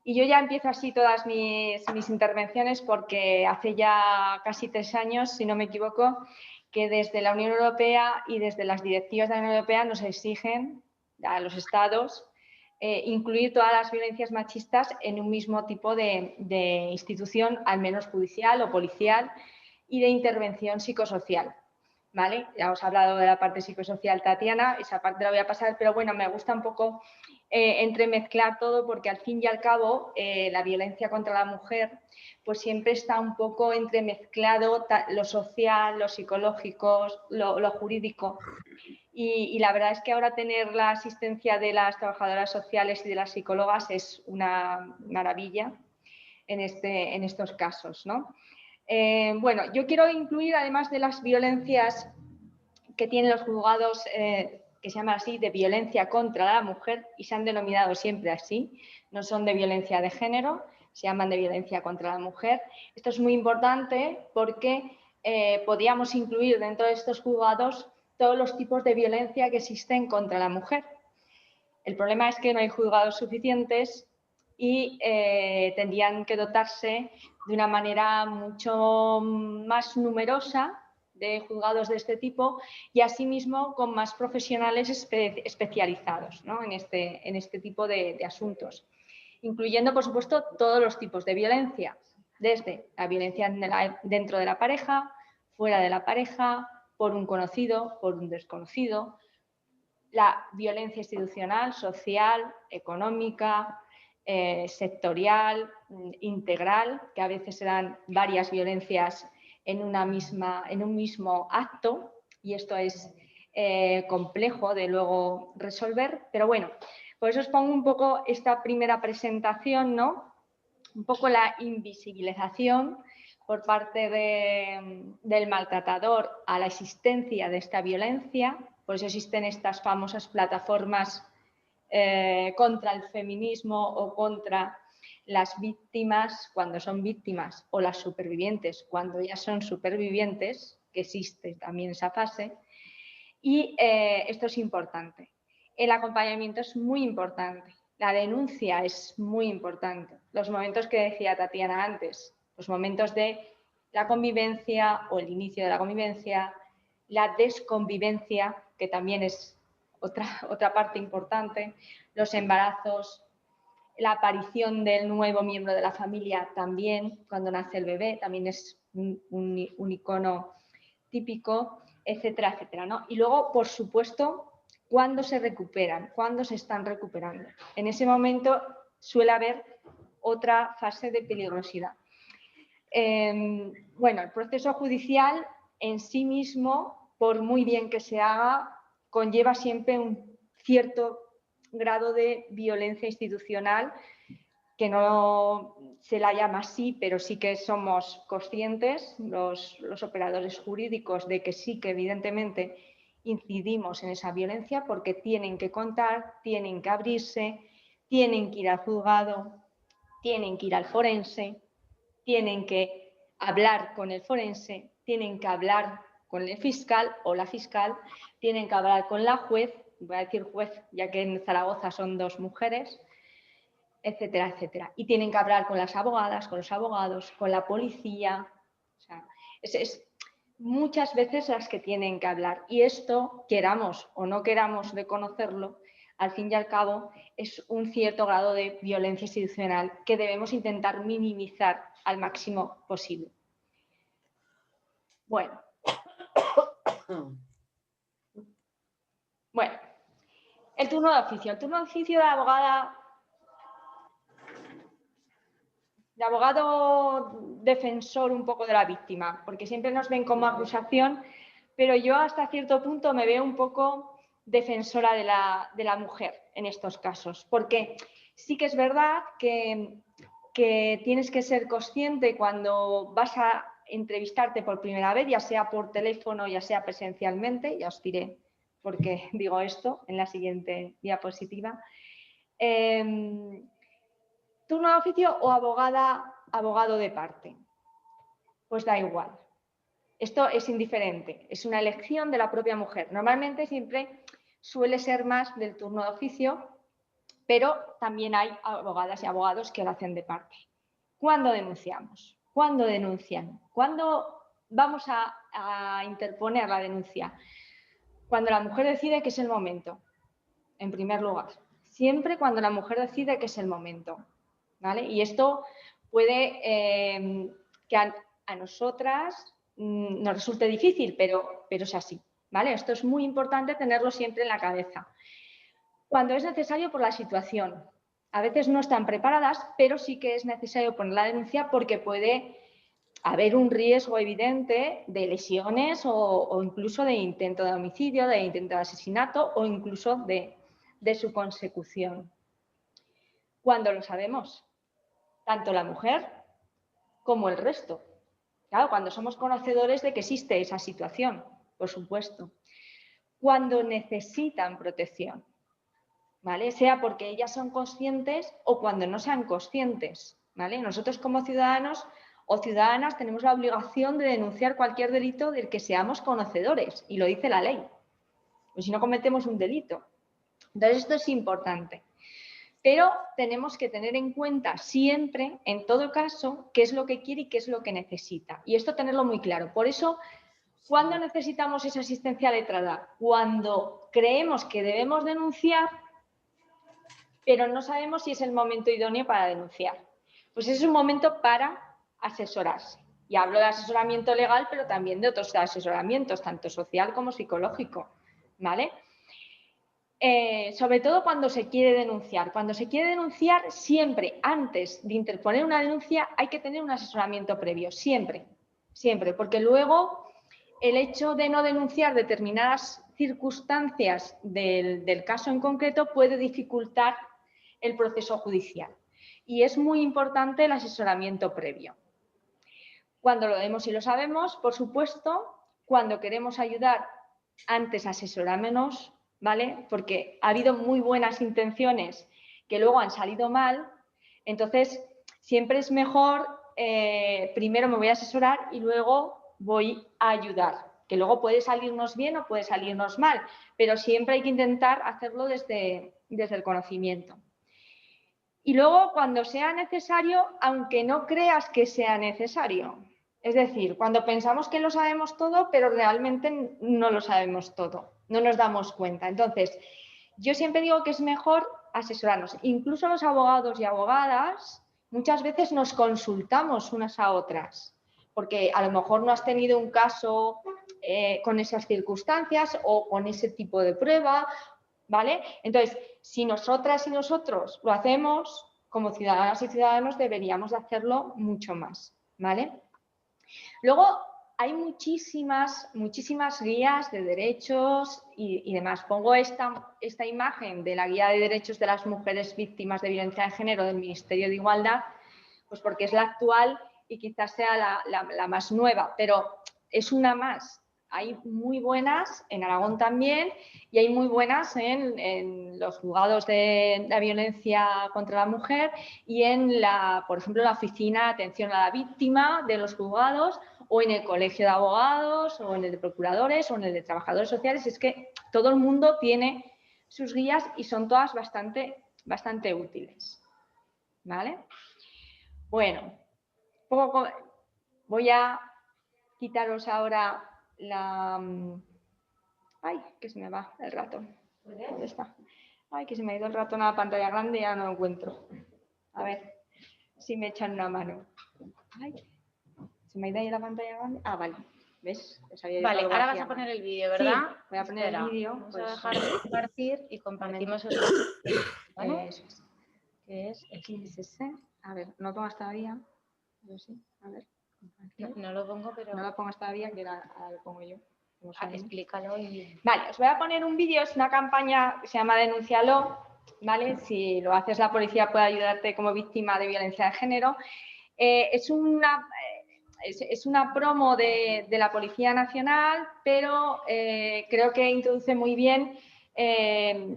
Y yo ya empiezo así todas mis intervenciones porque hace ya casi 3 años, si no me equivoco, que desde la Unión Europea y desde las directivas de la Unión Europea nos exigen a los Estados incluir todas las violencias machistas en un mismo tipo de institución, al menos judicial o policial, y de intervención psicosocial. ¿Vale? Ya os he hablado de la parte psicosocial, Tatiana, esa parte la voy a pasar, pero bueno, me gusta un poco entremezclar todo porque al fin y al cabo la violencia contra la mujer pues siempre está un poco entremezclado lo social, lo psicológico, lo jurídico y la verdad es que ahora tener la asistencia de las trabajadoras sociales y de las psicólogas es una maravilla en estos casos, ¿no? Bueno, yo quiero incluir, además de las violencias que tienen los juzgados que se llaman así de violencia contra la mujer y se han denominado siempre así, no son de violencia de género, se llaman de violencia contra la mujer. Esto es muy importante porque podríamos incluir dentro de estos juzgados todos los tipos de violencia que existen contra la mujer. El problema es que no hay juzgados suficientes y tendrían que dotarse de una manera mucho más numerosa de juzgados de este tipo y asimismo con más profesionales especializados, ¿no? en este tipo de asuntos, incluyendo, por supuesto, todos los tipos de violencia, desde la violencia dentro de la pareja, fuera de la pareja, por un conocido, por un desconocido, la violencia institucional, social, económica, sectorial, integral, que a veces se dan varias violencias en un mismo acto, y esto es complejo de luego resolver, pero bueno, por eso os pongo un poco esta primera presentación, ¿no? Un poco la invisibilización por parte del maltratador a la existencia de esta violencia. Por eso existen estas famosas plataformas contra el feminismo o contra las víctimas cuando son víctimas o las supervivientes cuando ya son supervivientes, que existe también esa fase. Y esto es importante. El acompañamiento es muy importante. La denuncia es muy importante. Los momentos que decía Tatiana antes, los momentos de la convivencia o el inicio de la convivencia, la desconvivencia, que también es otra parte importante, los embarazos, la aparición del nuevo miembro de la familia también, cuando nace el bebé, también es un icono típico, etcétera, etcétera, ¿no? Y luego, por supuesto, cuando se recuperan, cuando se están recuperando. En ese momento suele haber otra fase de peligrosidad. Bueno, el proceso judicial en sí mismo, por muy bien que se haga, conlleva siempre un cierto grado de violencia institucional, que no se la llama así, pero sí que somos conscientes, los operadores jurídicos, de que sí que evidentemente incidimos en esa violencia porque tienen que contar, tienen que abrirse, tienen que ir al juzgado, tienen que ir al forense, tienen que hablar con el forense, tienen que hablar con el fiscal o la fiscal, tienen que hablar con la juez, voy a decir juez ya que en Zaragoza son 2 mujeres, etcétera, etcétera. Y tienen que hablar con las abogadas, con los abogados, con la policía. O sea, es muchas veces las que tienen que hablar. Y esto, queramos o no queramos reconocerlo, al fin y al cabo es un cierto grado de violencia institucional que debemos intentar minimizar al máximo posible. Bueno, el turno de oficio. El turno de oficio de abogada, de abogado defensor un poco de la víctima, porque siempre nos ven como acusación, pero yo hasta cierto punto me veo un poco defensora de la mujer en estos casos, porque sí que es verdad que tienes que ser consciente cuando vas a entrevistarte por primera vez, ya sea por teléfono, ya sea presencialmente, ya os diré por qué digo esto en la siguiente diapositiva. ¿Turno de oficio o abogado de parte? Pues da igual. Esto es indiferente, es una elección de la propia mujer. Normalmente siempre suele ser más del turno de oficio, pero también hay abogadas y abogados que lo hacen de parte. ¿Cuándo denunciamos? ¿Cuándo denuncian? ¿Cuándo vamos a interponer la denuncia? Cuando la mujer decide que es el momento, en primer lugar. Siempre cuando la mujer decide que es el momento. ¿Vale? Y esto puede que a nosotras nos resulte difícil, pero es así. ¿Vale? Esto es muy importante tenerlo siempre en la cabeza. Cuando es necesario por la situación. A veces no están preparadas, pero sí que es necesario poner la denuncia porque puede haber un riesgo evidente de lesiones o incluso de intento de homicidio, de intento de asesinato o incluso de su consecución. ¿Cuándo lo sabemos? Tanto la mujer como el resto. Claro, cuando somos conocedores de que existe esa situación, por supuesto. cuando necesitan protección, ¿vale? Sea porque ellas son conscientes o cuando no sean conscientes, ¿vale? Nosotros como ciudadanos o ciudadanas tenemos la obligación de denunciar cualquier delito del que seamos conocedores, y lo dice la ley, pues si no cometemos un delito. Entonces esto es importante. Pero tenemos que tener en cuenta siempre, en todo caso, qué es lo que quiere y qué es lo que necesita. Y esto tenerlo muy claro. Por eso, ¿cuándo necesitamos esa asistencia letrada? Cuando creemos que debemos denunciar, pero no sabemos si es el momento idóneo para denunciar. Pues es un momento para asesorarse. Y hablo de asesoramiento legal, pero también de otros asesoramientos, tanto social como psicológico, ¿vale? Sobre todo cuando se quiere denunciar. Cuando se quiere denunciar, siempre, antes de interponer una denuncia, hay que tener un asesoramiento previo, siempre, siempre, porque luego el hecho de no denunciar determinadas circunstancias del caso en concreto puede dificultar el proceso judicial. Y es muy importante el asesoramiento previo. Cuando lo demos y lo sabemos, por supuesto, cuando queremos ayudar, antes asesorámonos, ¿vale? Porque ha habido muy buenas intenciones que luego han salido mal, entonces siempre es mejor, primero me voy a asesorar y luego voy a ayudar, que luego puede salirnos bien o puede salirnos mal, pero siempre hay que intentar hacerlo desde el conocimiento. Y luego, cuando sea necesario, aunque no creas que sea necesario. Es decir, cuando pensamos que lo sabemos todo, pero realmente no lo sabemos todo, no nos damos cuenta. Entonces, yo siempre digo que es mejor asesorarnos. Incluso los abogados y abogadas muchas veces nos consultamos unas a otras, porque a lo mejor no has tenido un caso con esas circunstancias o con ese tipo de prueba, ¿vale? Entonces, si nosotras y nosotros lo hacemos, como ciudadanas y ciudadanos deberíamos de hacerlo mucho más, ¿vale? Luego, hay muchísimas guías de derechos y demás. Pongo esta imagen de la Guía de Derechos de las Mujeres Víctimas de Violencia de Género del Ministerio de Igualdad, pues porque es la actual y quizás sea la más nueva, pero es una más. Hay muy buenas en Aragón también y hay muy buenas en los juzgados de la violencia contra la mujer y por ejemplo, la Oficina de Atención a la Víctima de los juzgados, o en el Colegio de Abogados, o en el de Procuradores, o en el de Trabajadores Sociales. Es que todo el mundo tiene sus guías y son todas bastante útiles, ¿vale? Bueno, voy a quitaros ahora la... Ay, que se me va el ratón. ¿Dónde está? Ay, que se me ha ido el ratón a la pantalla grande y ya no lo encuentro. A ver si me echan una mano. Ay, se me ha ido ahí la pantalla grande. Ah, vale. ¿Ves? Vale, ahora vas a poner el vídeo, ¿verdad? Sí, voy a poner el vídeo. Vamos a dejar de compartir y compartimos el ¿vale? Eso es. ¿Qué es? Es ese. A ver, no lo pongas todavía. Yo sí. A ver. No lo pongo, pero... No lo pongas todavía, que ahora lo pongo yo. explícalo y... Vale, os voy a poner un vídeo, es una campaña que se llama Denúncialo, ¿vale? Si lo haces, la policía puede ayudarte como víctima de violencia de género. Es una promo de la Policía Nacional, pero creo que introduce muy bien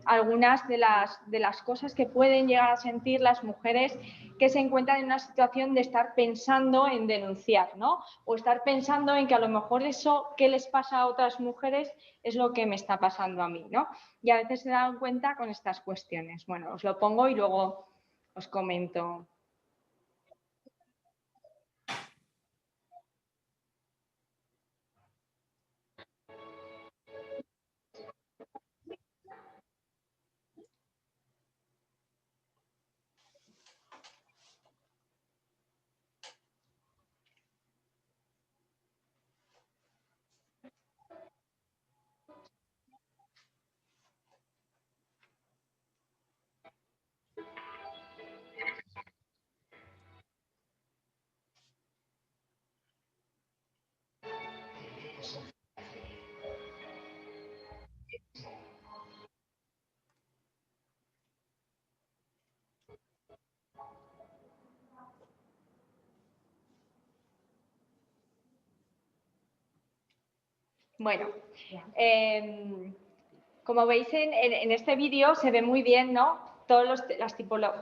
algunas de las cosas que pueden llegar a sentir las mujeres que se encuentran en una situación de estar pensando en denunciar, ¿no? O estar pensando en que a lo mejor eso que les pasa a otras mujeres es lo que me está pasando a mí, ¿no? Y a veces se dan cuenta con estas cuestiones. Bueno, os lo pongo y luego os comento. Bueno, como veis en este vídeo se ve muy bien, ¿no?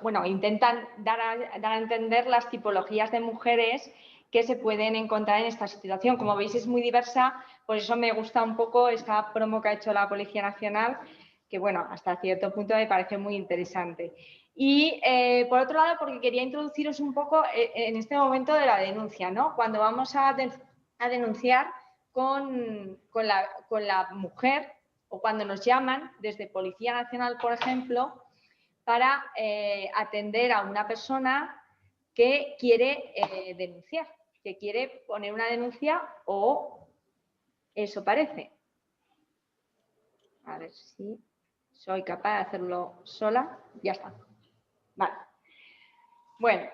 Bueno, intentan dar a entender las tipologías de mujeres que se pueden encontrar en esta situación. Como veis es muy diversa, por eso me gusta un poco esta promo que ha hecho la Policía Nacional, que bueno, hasta cierto punto me parece muy interesante. Y por otro lado, porque quería introduciros un poco en este momento de la denuncia, ¿no? Cuando vamos a denunciar con la mujer o cuando nos llaman desde Policía Nacional, por ejemplo, para atender a una persona que quiere denunciar, que quiere poner una denuncia o eso parece. A ver si soy capaz de hacerlo sola. Ya está. Vale. Bueno.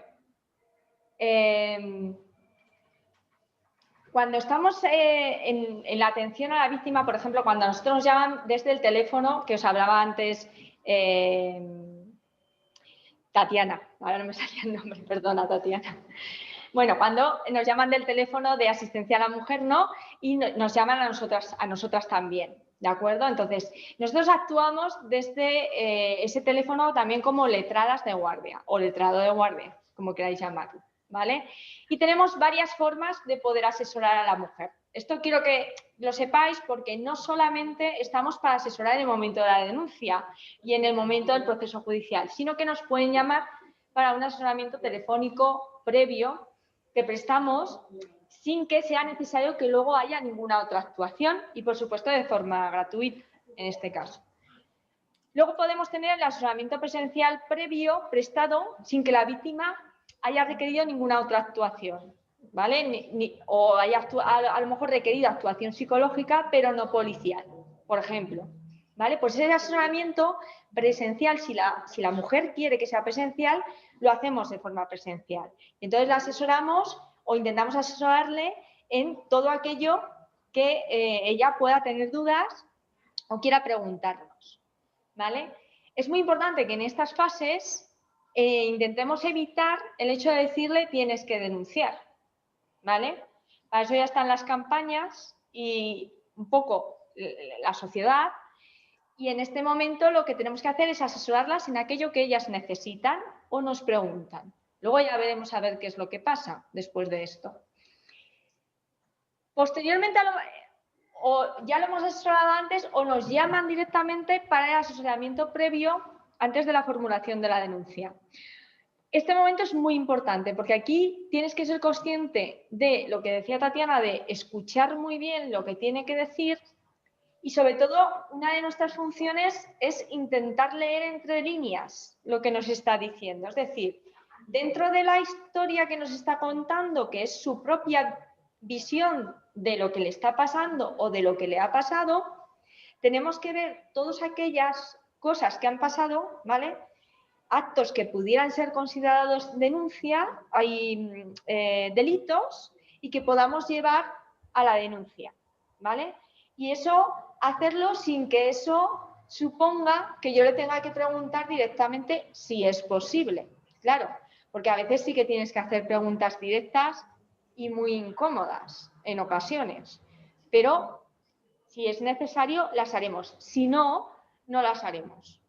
Cuando estamos en la atención a la víctima, por ejemplo, cuando a nosotros nos llaman desde el teléfono, que os hablaba antes Tatiana, ahora no me salía el nombre, perdona Tatiana. Bueno, cuando nos llaman del teléfono de asistencia a la mujer, ¿no? Y nos llaman a nosotras también, ¿de acuerdo? Entonces, nosotros actuamos desde ese teléfono también como letradas de guardia o letrado de guardia, como queráis llamarlo, ¿vale? Y tenemos varias formas de poder asesorar a la mujer. Esto quiero que lo sepáis porque no solamente estamos para asesorar en el momento de la denuncia y en el momento del proceso judicial, sino que nos pueden llamar para un asesoramiento telefónico previo que prestamos sin que sea necesario que luego haya ninguna otra actuación y, por supuesto, de forma gratuita en este caso. Luego podemos tener el asesoramiento presencial previo prestado sin que la víctima haya requerido ninguna otra actuación, ¿vale? O haya a lo mejor requerido actuación psicológica, pero no policial, por ejemplo, ¿vale? Pues ese asesoramiento presencial, si la mujer quiere que sea presencial, lo hacemos de forma presencial. Entonces la asesoramos o intentamos asesorarle en todo aquello que ella pueda tener dudas o quiera preguntarnos, ¿vale? Es muy importante que en estas fases intentemos evitar el hecho de decirle tienes que denunciar, ¿vale? Para eso ya están las campañas y un poco la sociedad. Y en este momento lo que tenemos que hacer es asesorarlas en aquello que ellas necesitan o nos preguntan. Luego ya veremos a ver qué es lo que pasa después de esto. Posteriormente, o ya lo hemos asesorado antes o nos llaman directamente para el asesoramiento previo antes de la formulación de la denuncia. Este momento es muy importante porque aquí tienes que ser consciente de lo que decía Tatiana, de escuchar muy bien lo que tiene que decir. Y sobre todo, una de nuestras funciones es intentar leer entre líneas lo que nos está diciendo. Es decir, dentro de la historia que nos está contando, que es su propia visión de lo que le está pasando o de lo que le ha pasado, tenemos que ver todas aquellas cosas que han pasado, ¿vale? Actos que pudieran ser considerados denuncia, hay delitos y que podamos llevar a la denuncia, ¿vale? Y eso, hacerlo sin que eso suponga que yo le tenga que preguntar directamente si es posible. Claro, porque a veces sí que tienes que hacer preguntas directas y muy incómodas en ocasiones. Pero si es necesario, las haremos. Si no, no las haremos.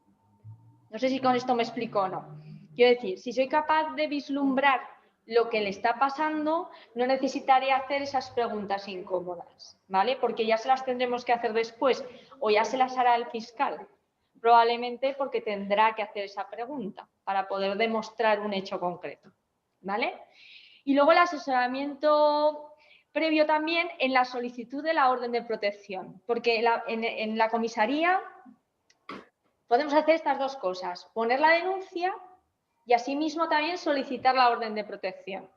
No sé si con esto me explico o no. Quiero decir, si soy capaz de vislumbrar lo que le está pasando, no necesitaré hacer esas preguntas incómodas, ¿vale? Porque ya se las tendremos que hacer después o ya se las hará el fiscal, probablemente porque tendrá que hacer esa pregunta para poder demostrar un hecho concreto, ¿vale? Y luego el asesoramiento previo también en la solicitud de la orden de protección, porque en la comisaría podemos hacer estas dos cosas, poner la denuncia y asimismo también solicitar la orden de protección.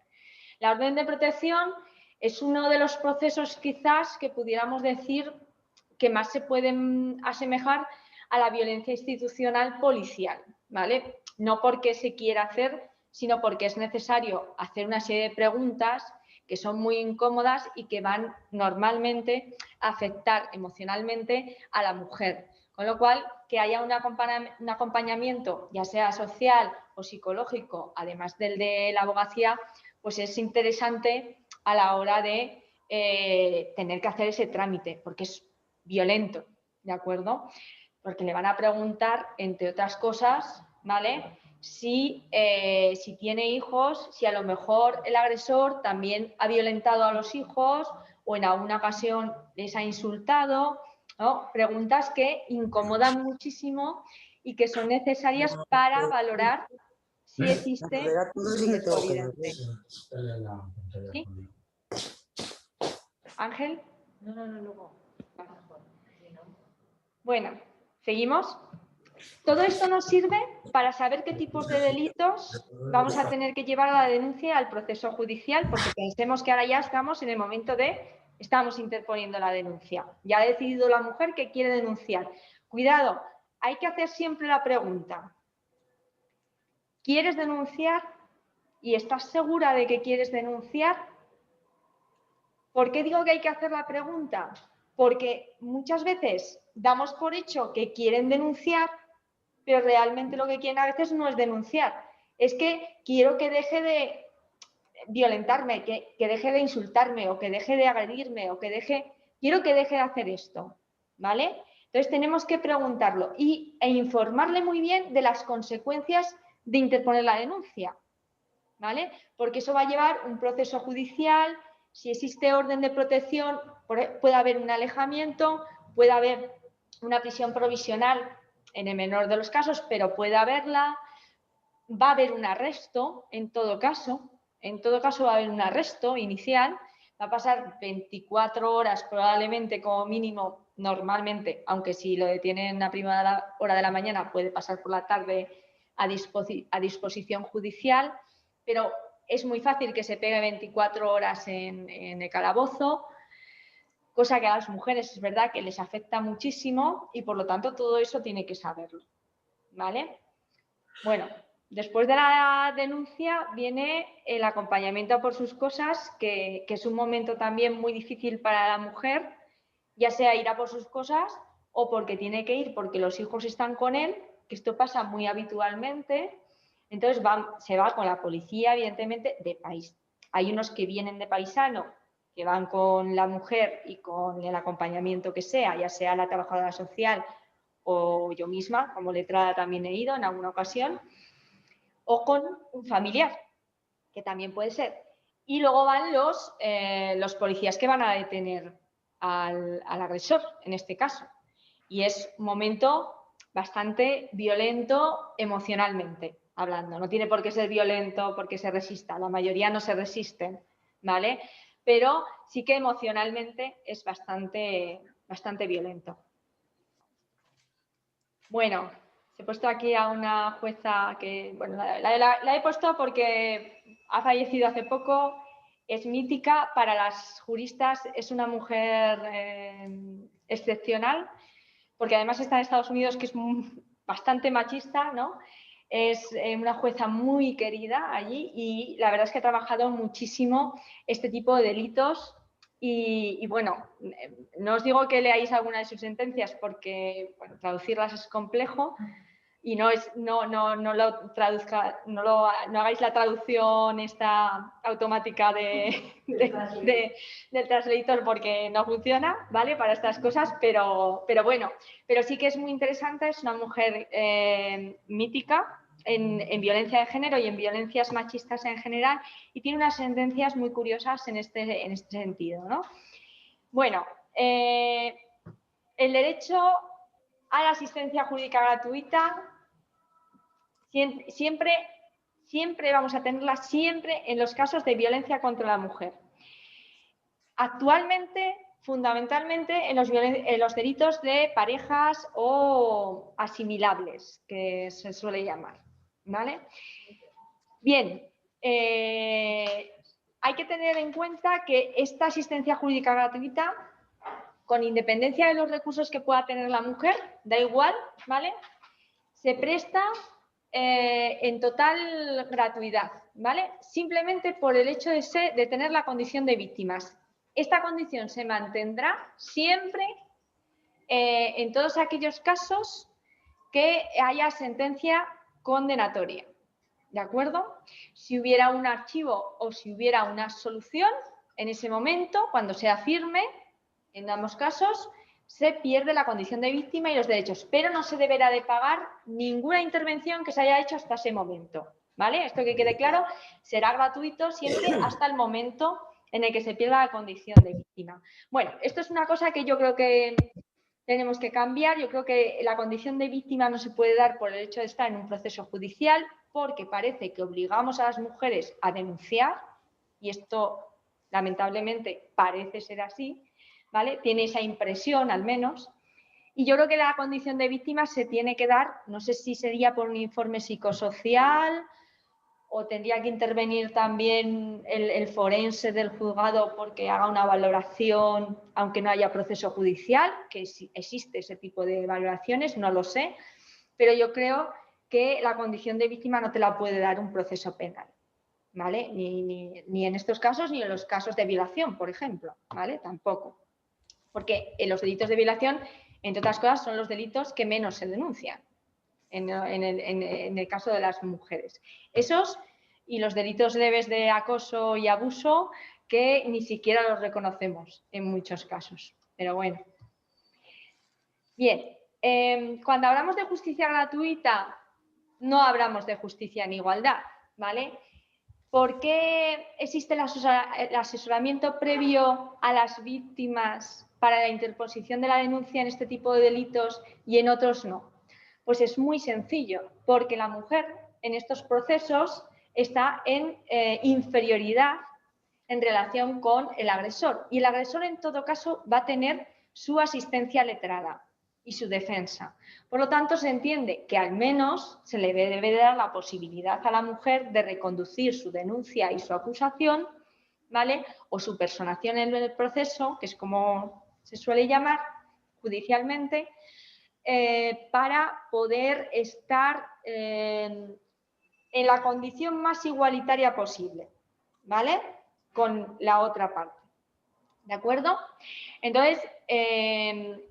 La orden de protección es uno de los procesos quizás que pudiéramos decir que más se pueden asemejar a la violencia institucional policial, ¿vale? No porque se quiera hacer, sino porque es necesario hacer una serie de preguntas que son muy incómodas y que van normalmente a afectar emocionalmente a la mujer. Con lo cual, que haya un acompañamiento, ya sea social o psicológico, además del de la abogacía, pues es interesante a la hora de tener que hacer ese trámite, porque es violento, ¿de acuerdo? porque le van a preguntar, entre otras cosas, ¿vale? Si tiene hijos, si a lo mejor el agresor también ha violentado a los hijos o en alguna ocasión les ha insultado, ¿no? Preguntas que incomodan muchísimo y que son necesarias para valorar si existe riesgo evidente. ¿Sí? Ángel. No, luego. Bueno, ¿seguimos? Todo esto nos sirve para saber qué tipos de delitos vamos a tener que llevar a la denuncia y al proceso judicial, porque pensemos que ahora ya estamos en el momento estamos interponiendo la denuncia. Ya ha decidido la mujer que quiere denunciar. Cuidado, hay que hacer siempre la pregunta. ¿Quieres denunciar? ¿Y estás segura de que quieres denunciar? ¿Por qué digo que hay que hacer la pregunta? Porque muchas veces damos por hecho que quieren denunciar, pero realmente lo que quieren a veces no es denunciar. Es que quiero que deje de violentarme, que deje de insultarme o que deje de agredirme o quiero que deje de hacer esto, ¿vale? Entonces tenemos que preguntarlo e informarle muy bien de las consecuencias de interponer la denuncia, ¿vale? Porque eso va a llevar un proceso judicial. Si existe orden de protección, puede haber un alejamiento, puede haber una prisión provisional en el menor de los casos, pero puede haberla. Va a haber un arresto en todo caso va a haber un arresto inicial, va a pasar 24 horas probablemente como mínimo normalmente, aunque si lo detienen a primera hora de la mañana puede pasar por la tarde a disposición judicial, pero es muy fácil que se pegue 24 horas en el calabozo, cosa que a las mujeres es verdad que les afecta muchísimo y por lo tanto todo eso tiene que saberlo, ¿vale? Bueno, después de la denuncia viene el acompañamiento por sus cosas, que es un momento también muy difícil para la mujer, ya sea ir a por sus cosas o porque tiene que ir porque los hijos están con él, que esto pasa muy habitualmente. Entonces se va con la policía, evidentemente, de país. Hay unos que vienen de paisano, que van con la mujer y con el acompañamiento que sea, ya sea la trabajadora social o yo misma, como letrada también he ido en alguna ocasión, o con un familiar, que también puede ser. Y luego van los policías que van a detener al agresor, en este caso. Y es un momento bastante violento emocionalmente hablando. No tiene por qué ser violento porque se resista. La mayoría no se resisten, ¿vale? Pero sí que emocionalmente es bastante violento. Bueno, he puesto aquí a una jueza que, bueno, la he puesto porque ha fallecido hace poco, es mítica, para las juristas es una mujer excepcional, porque además está en Estados Unidos, que es bastante machista, ¿no? Es una jueza muy querida allí y la verdad es que ha trabajado muchísimo este tipo de delitos. Y bueno, no os digo que leáis alguna de sus sentencias porque bueno, traducirlas es complejo y no hagáis la traducción esta automática del translator porque no funciona, ¿vale? Para estas cosas, pero bueno, pero sí que es muy interesante, es una mujer mítica en violencia de género y en violencias machistas en general y tiene unas sentencias muy curiosas en este sentido, ¿no? Bueno, el derecho a la asistencia jurídica gratuita siempre vamos a tenerla siempre en los casos de violencia contra la mujer. Actualmente, fundamentalmente, en los delitos de parejas o asimilables, que se suele llamar, ¿vale? Bien, hay que tener en cuenta que esta asistencia jurídica gratuita, con independencia de los recursos que pueda tener la mujer, da igual, ¿vale? Se presta en total gratuidad, ¿vale? Simplemente por el hecho de tener la condición de víctimas. Esta condición se mantendrá siempre en todos aquellos casos que haya sentencia condenatoria, ¿de acuerdo? Si hubiera un archivo o si hubiera una solución, en ese momento, cuando sea firme, en ambos casos, se pierde la condición de víctima y los derechos, pero no se deberá de pagar ninguna intervención que se haya hecho hasta ese momento, ¿vale? Esto que quede claro, será gratuito siempre hasta el momento en el que se pierda la condición de víctima. Bueno, esto es una cosa que yo creo que tenemos que cambiar. Yo creo que la condición de víctima no se puede dar por el hecho de estar en un proceso judicial, porque parece que obligamos a las mujeres a denunciar, y esto lamentablemente parece ser así, ¿vale? Tiene esa impresión al menos. Y yo creo que la condición de víctima se tiene que dar, no sé si sería por un informe psicosocial o tendría que intervenir también el forense del juzgado porque haga una valoración, aunque no haya proceso judicial, que existe ese tipo de valoraciones, no lo sé, pero yo creo que la condición de víctima no te la puede dar un proceso penal, ¿vale? Ni en estos casos ni en los casos de violación, por ejemplo, ¿vale? Tampoco. Porque en los delitos de violación, entre otras cosas, son los delitos que menos se denuncian en el caso de las mujeres. Esos y los delitos leves de acoso y abuso que ni siquiera los reconocemos en muchos casos. Pero bueno. Bien, cuando hablamos de justicia gratuita, no hablamos de justicia en igualdad, ¿vale? ¿Por qué existe el asesoramiento previo a las víctimas para la interposición de la denuncia en este tipo de delitos y en otros no? Pues es muy sencillo, porque la mujer en estos procesos está en inferioridad en relación con el agresor, y el agresor en todo caso va a tener su asistencia letrada y su defensa. Por lo tanto, se entiende que al menos se le debe dar la posibilidad a la mujer de reconducir su denuncia y su acusación, ¿vale? O su personación en el proceso, que es como se suele llamar judicialmente, para poder estar en la condición más igualitaria posible, ¿vale? Con la otra parte. ¿De acuerdo? Entonces, en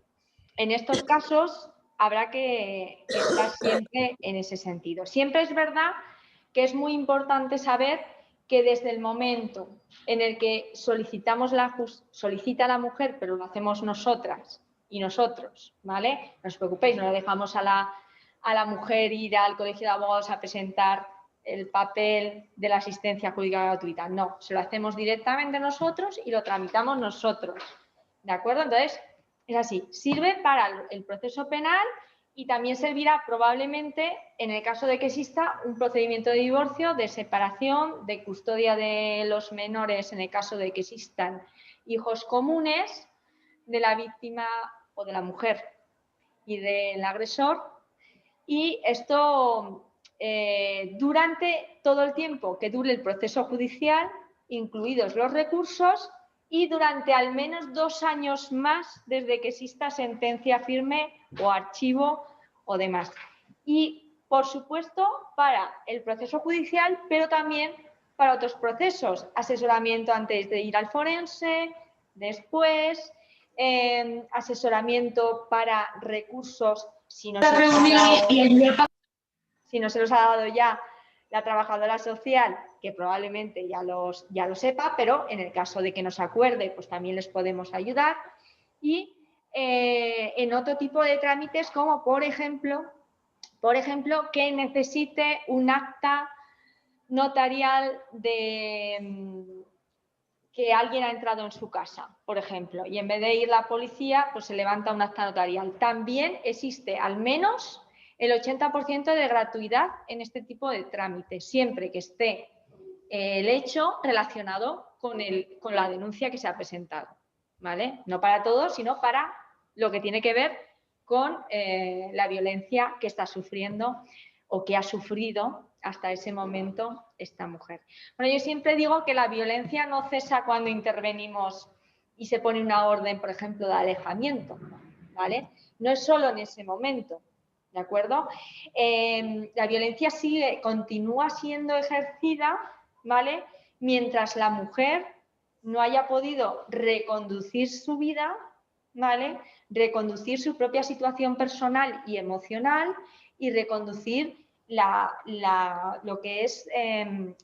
estos casos habrá que estar siempre en ese sentido. Siempre es verdad que es muy importante saber que desde el momento en el que solicita la mujer, pero lo hacemos nosotras y nosotros, ¿vale? No os preocupéis, no le dejamos a la mujer ir al colegio de abogados a presentar el papel de la asistencia jurídica gratuita. No, se lo hacemos directamente nosotros y lo tramitamos nosotros. ¿De acuerdo? Entonces, es así. Sirve para el proceso penal y también servirá probablemente en el caso de que exista un procedimiento de divorcio, de separación, de custodia de los menores en el caso de que existan hijos comunes de la víctima o de la mujer y del agresor. Y esto durante todo el tiempo que dure el proceso judicial, incluidos los recursos, y durante al menos 2 años más desde que exista sentencia firme o archivo o demás. Y, por supuesto, para el proceso judicial, pero también para otros procesos. Asesoramiento antes de ir al forense, después, asesoramiento para recursos si no se los ha dado ya la trabajadora social, que probablemente ya lo sepa, pero en el caso de que no se acuerde, pues también les podemos ayudar. Y en otro tipo de trámites, como por ejemplo que necesite un acta notarial de que alguien ha entrado en su casa, por ejemplo, y en vez de ir la policía, pues se levanta un acta notarial. También existe al menos el 80% de gratuidad en este tipo de trámites, siempre que esté el hecho relacionado con la denuncia que se ha presentado, ¿vale? No para todo, sino para lo que tiene que ver con la violencia que está sufriendo o que ha sufrido hasta ese momento esta mujer. Bueno, yo siempre digo que la violencia no cesa cuando intervenimos y se pone una orden, por ejemplo, de alejamiento, ¿vale? No es solo en ese momento, ¿de acuerdo? La violencia continúa siendo ejercida, ¿vale? Mientras la mujer no haya podido reconducir su vida, ¿vale? Reconducir su propia situación personal y emocional y reconducir lo que es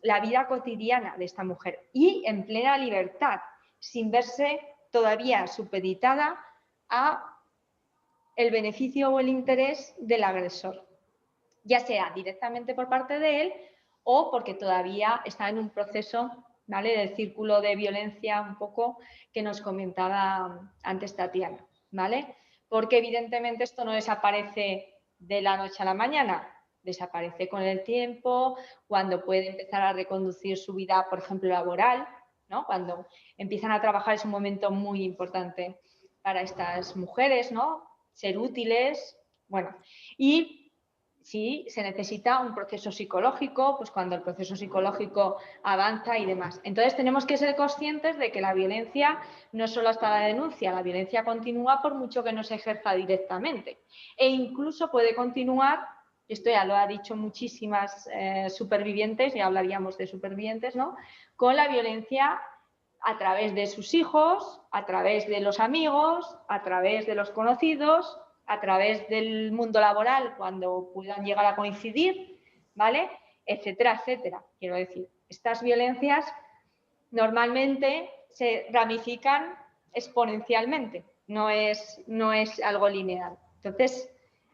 la vida cotidiana de esta mujer y en plena libertad, sin verse todavía supeditada a el beneficio o el interés del agresor, ya sea directamente por parte de él o porque todavía está en un proceso, ¿vale?, del círculo de violencia un poco que nos comentaba antes Tatiana, ¿vale? Porque evidentemente esto no desaparece de la noche a la mañana, desaparece con el tiempo, cuando puede empezar a reconducir su vida, por ejemplo, laboral, ¿no? Cuando empiezan a trabajar es un momento muy importante para estas mujeres, ¿no? Ser útiles, bueno, y si se necesita un proceso psicológico, pues cuando el proceso psicológico avanza y demás. Entonces tenemos que ser conscientes de que la violencia no es solo hasta la denuncia, la violencia continúa por mucho que no se ejerza directamente e incluso puede continuar, esto ya lo ha dicho muchísimas supervivientes, ya hablaríamos de supervivientes, ¿no?, con la violencia a través de sus hijos, a través de los amigos, a través de los conocidos, a través del mundo laboral cuando puedan llegar a coincidir, ¿vale? Etcétera, etcétera. Quiero decir, estas violencias normalmente se ramifican exponencialmente, no es algo lineal. Entonces,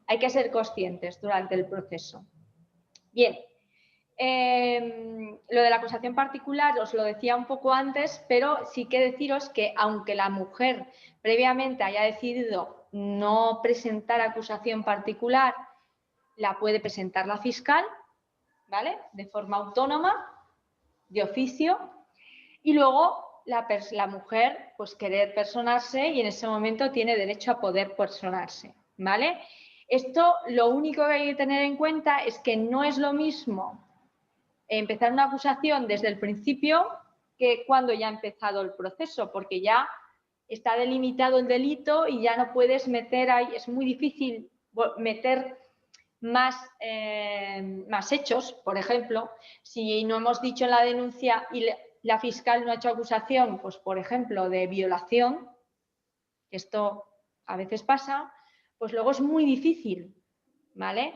hay que ser conscientes durante el proceso. Bien, lo de la acusación particular os lo decía un poco antes, pero sí que deciros que aunque la mujer previamente haya decidido no presentar acusación particular, la puede presentar la fiscal, ¿vale?, de forma autónoma, de oficio, y luego la mujer pues querer personarse y en ese momento tiene derecho a poder personarse, ¿vale? Esto lo único que hay que tener en cuenta es que no es lo mismo empezar una acusación desde el principio que cuando ya ha empezado el proceso, porque ya está delimitado el delito y ya no puedes meter ahí, es muy difícil meter más hechos. Por ejemplo, si no hemos dicho en la denuncia y la fiscal no ha hecho acusación, pues por ejemplo, de violación, esto a veces pasa, pues luego es muy difícil, ¿vale?,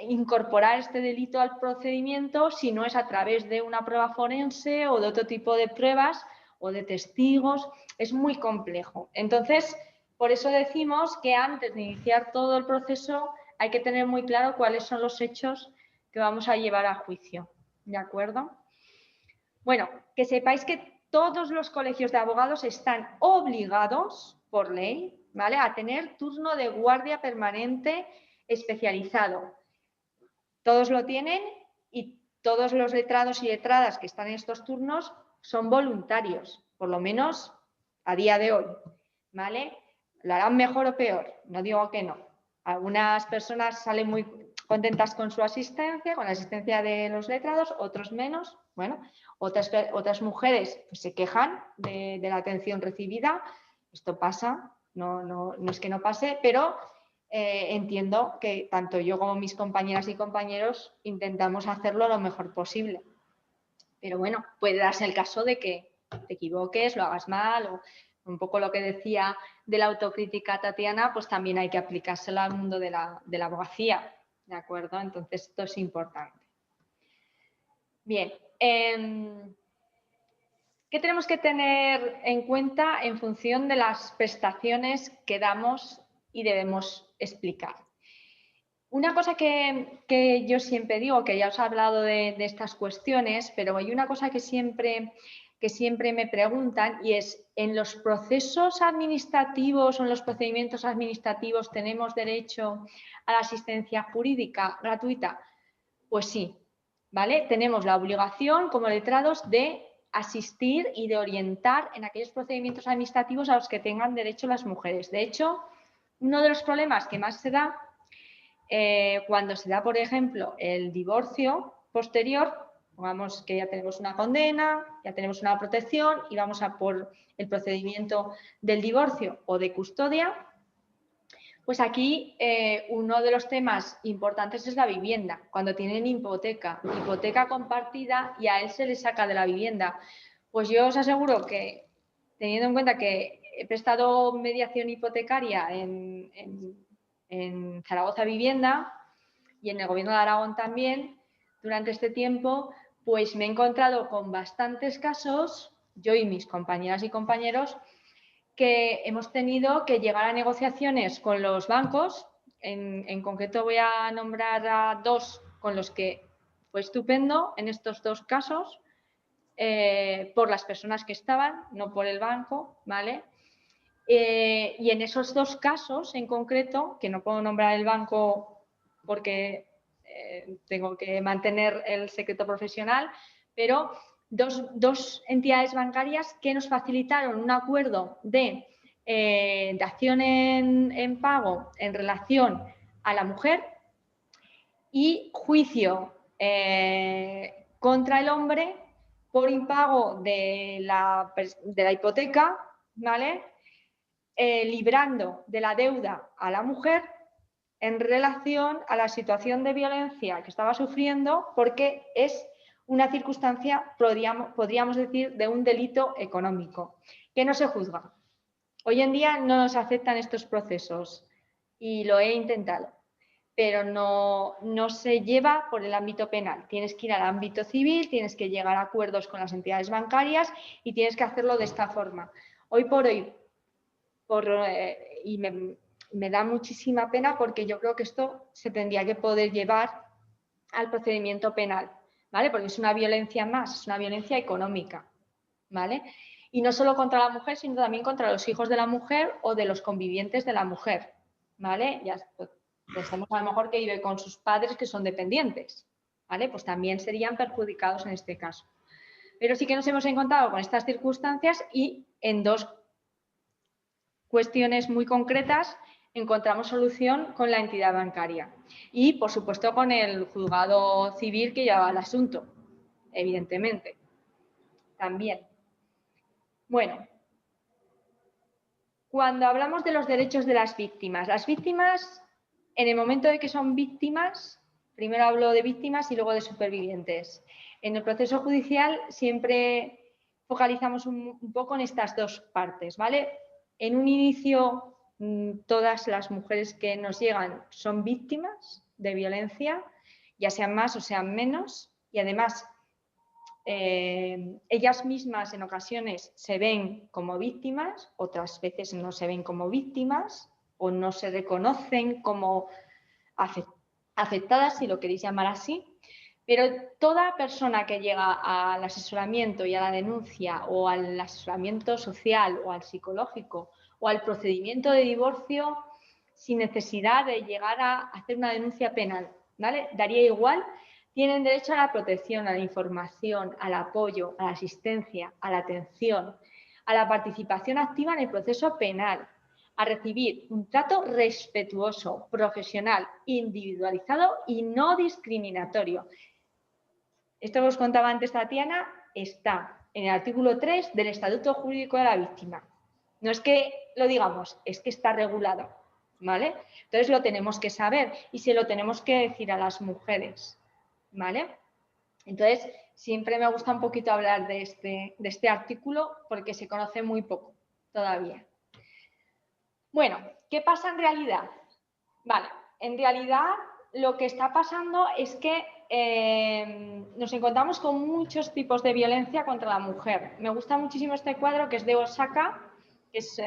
incorporar este delito al procedimiento si no es a través de una prueba forense o de otro tipo de pruebas o de testigos. Es muy complejo. Entonces, por eso decimos que antes de iniciar todo el proceso hay que tener muy claro cuáles son los hechos que vamos a llevar a juicio. ¿De acuerdo? Bueno, que sepáis que todos los colegios de abogados están obligados por ley, ¿vale?, a tener turno de guardia permanente especializado. Todos lo tienen y todos los letrados y letradas que están en estos turnos son voluntarios, por lo menos a día de hoy, ¿vale? Lo harán mejor o peor, no digo que no. Algunas personas salen muy contentas con su asistencia, con la asistencia de los letrados, otros menos. Bueno, otras mujeres pues, se quejan de la atención recibida. Esto pasa, no es que no pase, pero entiendo que tanto yo como mis compañeras y compañeros intentamos hacerlo lo mejor posible. Pero bueno, puede darse el caso de que te equivoques, lo hagas mal, o un poco lo que decía de la autocrítica Tatiana, pues también hay que aplicárselo al mundo de la abogacía, ¿de acuerdo? Entonces, esto es importante. Bien, ¿qué tenemos que tener en cuenta en función de las prestaciones que damos y debemos explicar? Una cosa que yo siempre digo, que ya os he hablado de estas cuestiones, pero hay una cosa que siempre me preguntan y es, ¿en los procesos administrativos o en los procedimientos administrativos tenemos derecho a la asistencia jurídica gratuita? Pues sí, ¿vale? Tenemos la obligación como letrados de asistir y de orientar en aquellos procedimientos administrativos a los que tengan derecho las mujeres. De hecho, uno de los problemas que más se da cuando se da, por ejemplo, el divorcio posterior, pongamos que ya tenemos una condena, ya tenemos una protección y vamos a por el procedimiento del divorcio o de custodia, pues aquí uno de los temas importantes es la vivienda. Cuando tienen hipoteca compartida y a él se le saca de la vivienda, pues yo os aseguro que, teniendo en cuenta que he prestado mediación hipotecaria en Zaragoza Vivienda y en el Gobierno de Aragón también, durante este tiempo, pues me he encontrado con bastantes casos, yo y mis compañeras y compañeros, que hemos tenido que llegar a negociaciones con los bancos. En concreto voy a nombrar a 2 con los que fue estupendo en estos 2 casos, por las personas que estaban, no por el banco, ¿vale? Y en esos 2 casos en concreto, que no puedo nombrar el banco porque tengo que mantener el secreto profesional, pero dos entidades bancarias que nos facilitaron un acuerdo de dación en pago en relación a la mujer y juicio contra el hombre por impago de la hipoteca, ¿vale? Librando de la deuda a la mujer en relación a la situación de violencia que estaba sufriendo, porque es una circunstancia, podríamos decir, de un delito económico, que no se juzga. Hoy en día no nos aceptan estos procesos y lo he intentado, pero no se lleva por el ámbito penal. Tienes que ir al ámbito civil, tienes que llegar a acuerdos con las entidades bancarias y tienes que hacerlo de esta forma. Hoy por hoy, y me da muchísima pena porque yo creo que esto se tendría que poder llevar al procedimiento penal, ¿vale? Porque es una violencia más, es una violencia económica, ¿vale? Y no solo contra la mujer, sino también contra los hijos de la mujer o de los convivientes de la mujer, ¿vale? Ya pensamos a lo mejor que vive con sus padres que son dependientes, ¿vale? Pues también serían perjudicados en este caso. Pero sí que nos hemos encontrado con estas circunstancias y en 2 cuestiones muy concretas encontramos solución con la entidad bancaria y, por supuesto, con el juzgado civil que lleva el asunto, evidentemente, también. Bueno, cuando hablamos de los derechos de las víctimas, en el momento de que son víctimas, primero hablo de víctimas y luego de supervivientes. En el proceso judicial siempre focalizamos un poco en estas 2 partes, ¿vale? En un inicio, todas las mujeres que nos llegan son víctimas de violencia, ya sean más o sean menos, y además ellas mismas en ocasiones se ven como víctimas, otras veces no se ven como víctimas o no se reconocen como afectadas, si lo queréis llamar así. Pero toda persona que llega al asesoramiento y a la denuncia o al asesoramiento social o al psicológico o al procedimiento de divorcio sin necesidad de llegar a hacer una denuncia penal, ¿vale? Daría igual, tienen derecho a la protección, a la información, al apoyo, a la asistencia, a la atención, a la participación activa en el proceso penal, a recibir un trato respetuoso, profesional, individualizado y no discriminatorio. Esto que os contaba antes Tatiana está en el artículo 3 del Estatuto Jurídico de la Víctima. No es que lo digamos, es que está regulado, ¿vale? Entonces lo tenemos que saber y se lo tenemos que decir a las mujeres, ¿vale? Entonces siempre me gusta un poquito hablar de este artículo porque se conoce muy poco todavía. Bueno, ¿qué pasa en realidad? Vale, en realidad lo que está pasando es que nos encontramos con muchos tipos de violencia contra la mujer. Me gusta muchísimo este cuadro que es de Osaka, que es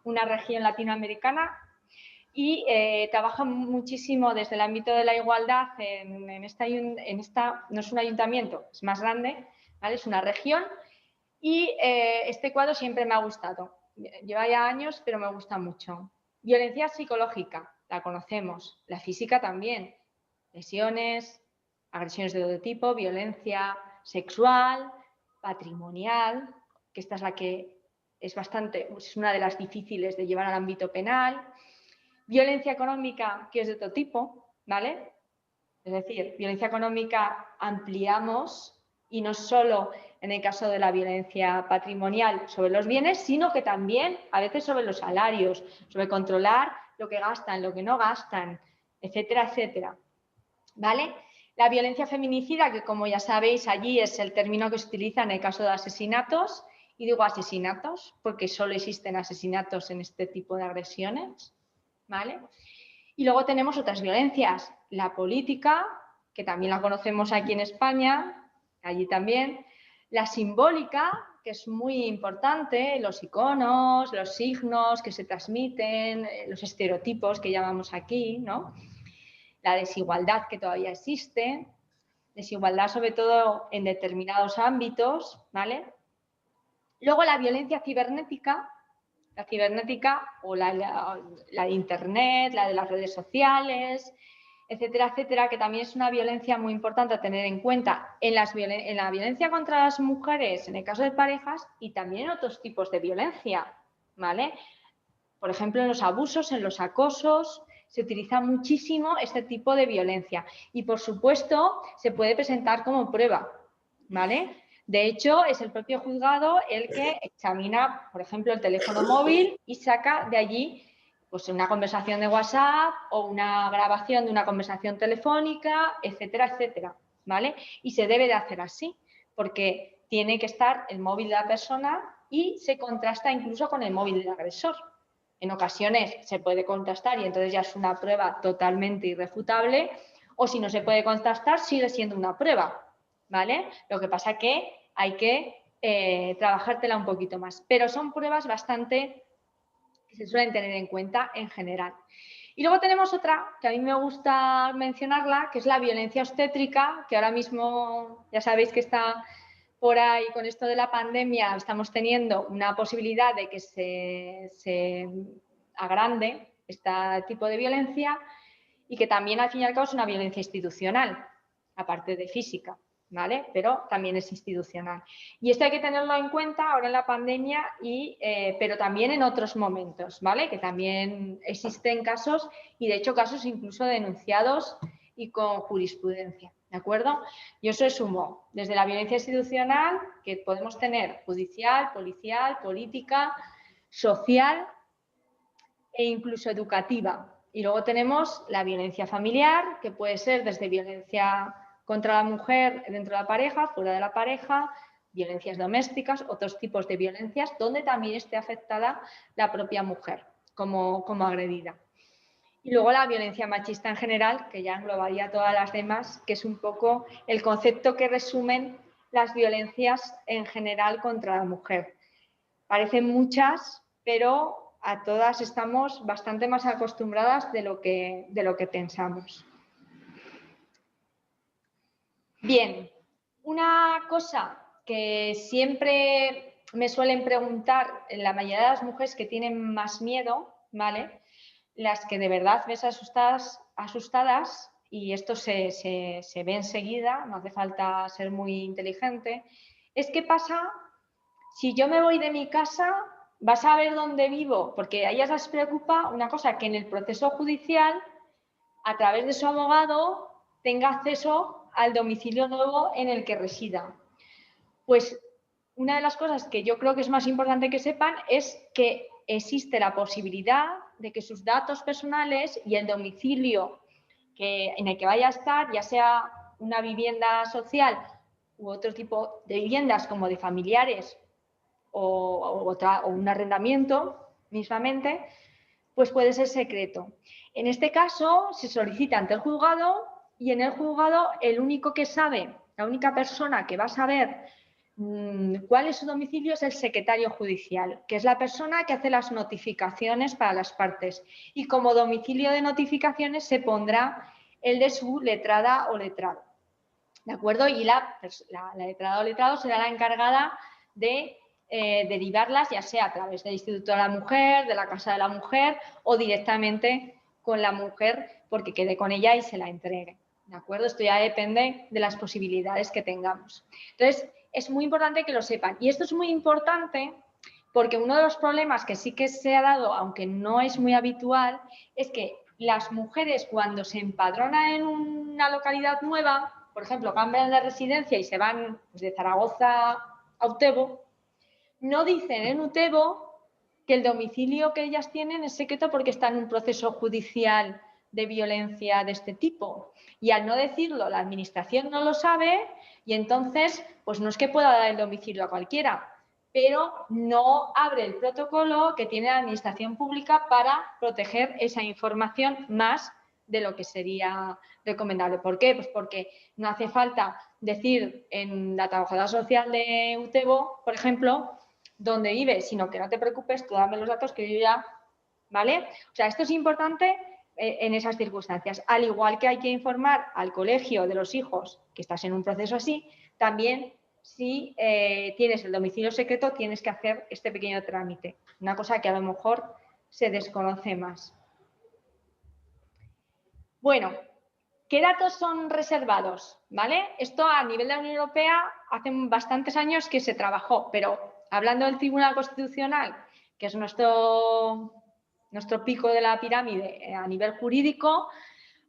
una región latinoamericana y trabaja muchísimo desde el ámbito de la igualdad en esta, no es un ayuntamiento, es más grande, ¿vale? Es una región y este cuadro siempre me ha gustado. Lleva ya años, pero me gusta mucho. Violencia psicológica, la conocemos, la física también, lesiones, agresiones de todo tipo, violencia sexual, patrimonial, que esta es la que es una de las difíciles de llevar al ámbito penal, violencia económica, que es de todo tipo, ¿vale? Es decir, violencia económica ampliamos y no solo en el caso de la violencia patrimonial sobre los bienes, sino que también a veces sobre los salarios, sobre controlar lo que gastan, lo que no gastan, etcétera, etcétera. ¿Vale? La violencia feminicida, que como ya sabéis allí es el término que se utiliza en el caso de asesinatos, y digo asesinatos porque solo existen asesinatos en este tipo de agresiones, ¿vale? Y luego tenemos otras violencias, la política, que también la conocemos aquí en España, allí también, la simbólica, que es muy importante, los iconos, los signos que se transmiten, los estereotipos que llamamos aquí, ¿no? La desigualdad que todavía existe, desigualdad sobre todo en determinados ámbitos, ¿vale? Luego la violencia cibernética o la de Internet, la de las redes sociales, etcétera, etcétera, que también es una violencia muy importante a tener en cuenta en la violencia contra las mujeres, en el caso de parejas, y también en otros tipos de violencia, ¿vale? Por ejemplo, en los abusos, en los acosos, se utiliza muchísimo este tipo de violencia y, por supuesto, se puede presentar como prueba, ¿vale? De hecho, es el propio juzgado el que examina, por ejemplo, el teléfono móvil y saca de allí pues, una conversación de WhatsApp o una grabación de una conversación telefónica, etcétera, etcétera, ¿vale? Y se debe de hacer así, porque tiene que estar el móvil de la persona y se contrasta incluso con el móvil del agresor. En ocasiones se puede contrastar y entonces ya es una prueba totalmente irrefutable, o si no se puede contrastar, sigue siendo una prueba, ¿vale? Lo que pasa que hay que trabajártela un poquito más, pero son pruebas bastante que se suelen tener en cuenta en general. Y luego tenemos otra que a mí me gusta mencionarla, que es la violencia obstétrica, que ahora mismo ya sabéis que está por ahí con esto de la pandemia, estamos teniendo una posibilidad de que se agrande este tipo de violencia y que también al fin y al cabo es una violencia institucional, aparte de física, ¿vale? Pero también es institucional. Y esto hay que tenerlo en cuenta ahora en la pandemia, pero también en otros momentos, ¿vale? Que también existen casos y de hecho casos incluso denunciados y con jurisprudencia, ¿de acuerdo? Yo eso sumo desde la violencia institucional que podemos tener judicial, policial, política, social e incluso educativa. Y luego tenemos la violencia familiar, que puede ser desde violencia contra la mujer dentro de la pareja, fuera de la pareja, violencias domésticas, otros tipos de violencias, donde también esté afectada la propia mujer como agredida. Y luego la violencia machista en general, que ya englobaría todas las demás, que es un poco el concepto que resumen las violencias en general contra la mujer. Parecen muchas, pero a todas estamos bastante más acostumbradas de lo que pensamos. Bien, una cosa que siempre me suelen preguntar en la mayoría de las mujeres que tienen más miedo, ¿vale? Las que de verdad ves asustadas, y esto se ve enseguida, no hace falta ser muy inteligente, es qué pasa si yo me voy de mi casa, vas a ver dónde vivo, porque a ellas les preocupa una cosa, que en el proceso judicial, a través de su abogado, tenga acceso al domicilio nuevo en el que resida. Pues una de las cosas que yo creo que es más importante que sepan es que existe la posibilidad de que sus datos personales y el domicilio en el que vaya a estar, ya sea una vivienda social u otro tipo de viviendas como de familiares o un arrendamiento mismamente, pues puede ser secreto. En este caso se solicita ante el juzgado y en el juzgado el único que sabe, la única persona que va a saber cuál es su domicilio es el secretario judicial, que es la persona que hace las notificaciones para las partes. Y como domicilio de notificaciones se pondrá el de su letrada o letrado. ¿De acuerdo? Y la letrada o letrado será la encargada de derivarlas, ya sea a través del Instituto de la Mujer, de la Casa de la Mujer o directamente con la mujer porque quede con ella y se la entregue. ¿De acuerdo? Esto ya depende de las posibilidades que tengamos. Entonces, es muy importante que lo sepan. Y esto es muy importante porque uno de los problemas que sí que se ha dado, aunque no es muy habitual, es que las mujeres cuando se empadronan en una localidad nueva, por ejemplo, cambian de residencia y se van de Zaragoza a Utebo, no dicen en Utebo que el domicilio que ellas tienen es secreto porque está en un proceso judicial de violencia de este tipo. Y al no decirlo, la administración no lo sabe y entonces, pues no es que pueda dar el domicilio a cualquiera, pero no abre el protocolo que tiene la administración pública para proteger esa información más de lo que sería recomendable. ¿Por qué? Pues porque no hace falta decir en la trabajadora social de Utebo, por ejemplo, dónde vive, sino que no te preocupes, tú dame los datos que yo ya, ¿vale? O sea, esto es importante en esas circunstancias. Al igual que hay que informar al colegio de los hijos que estás en un proceso así, también si tienes el domicilio secreto tienes que hacer este pequeño trámite. Una cosa que a lo mejor se desconoce más. Bueno, ¿qué datos son reservados? ¿Vale? Esto a nivel de la Unión Europea hace bastantes años que se trabajó, pero hablando del Tribunal Constitucional, que es nuestro pico de la pirámide a nivel jurídico,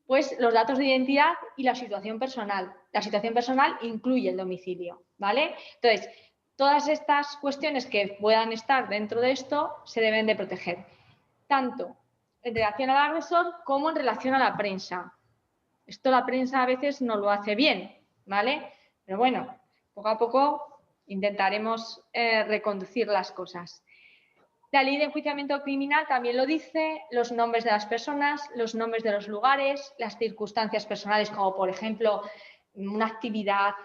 pues los datos de identidad y la situación personal. La situación personal incluye el domicilio, ¿vale? Entonces, todas estas cuestiones que puedan estar dentro de esto se deben de proteger, tanto en relación al agresor como en relación a la prensa. Esto la prensa a veces no lo hace bien, ¿vale? Pero bueno, poco a poco intentaremos reconducir las cosas. La ley de enjuiciamiento criminal también lo dice, los nombres de las personas, los nombres de los lugares, las circunstancias personales, como por ejemplo una actividad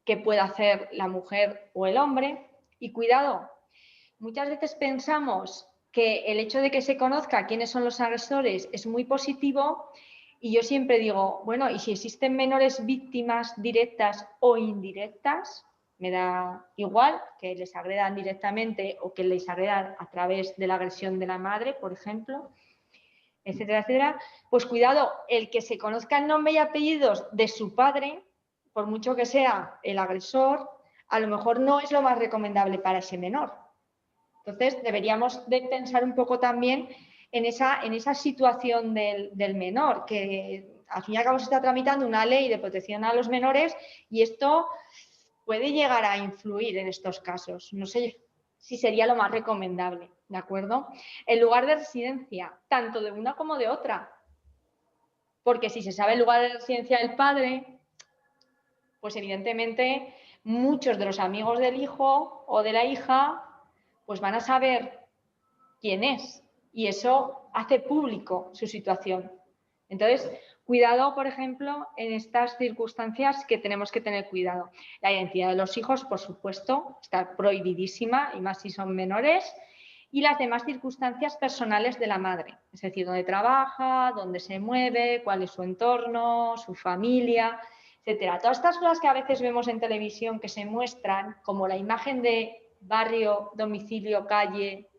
que pueda hacer la mujer o el hombre. Y cuidado, muchas veces pensamos que el hecho de que se conozca quiénes son los agresores es muy positivo y yo siempre digo, bueno, ¿y si existen menores víctimas directas o indirectas? Me da igual que les agredan directamente o que les agredan a través de la agresión de la madre, por ejemplo, etcétera, etcétera. Pues cuidado, el que se conozca el nombre y apellidos de su padre, por mucho que sea el agresor, a lo mejor no es lo más recomendable para ese menor. Entonces, deberíamos de pensar un poco también en esa situación del menor, que al fin y al cabo se está tramitando una ley de protección a los menores y esto puede llegar a influir en estos casos. No sé si sería lo más recomendable, ¿de acuerdo? El lugar de residencia, tanto de una como de otra. Porque si se sabe el lugar de residencia del padre, pues evidentemente muchos de los amigos del hijo o de la hija pues van a saber quién es y eso hace público su situación. Entonces, cuidado, por ejemplo, en estas circunstancias que tenemos que tener cuidado. La identidad de los hijos, por supuesto, está prohibidísima, y más si son menores, y las demás circunstancias personales de la madre, es decir, dónde trabaja, dónde se mueve, cuál es su entorno, su familia, etcétera. Todas estas cosas que a veces vemos en televisión que se muestran como la imagen de barrio, domicilio, calle,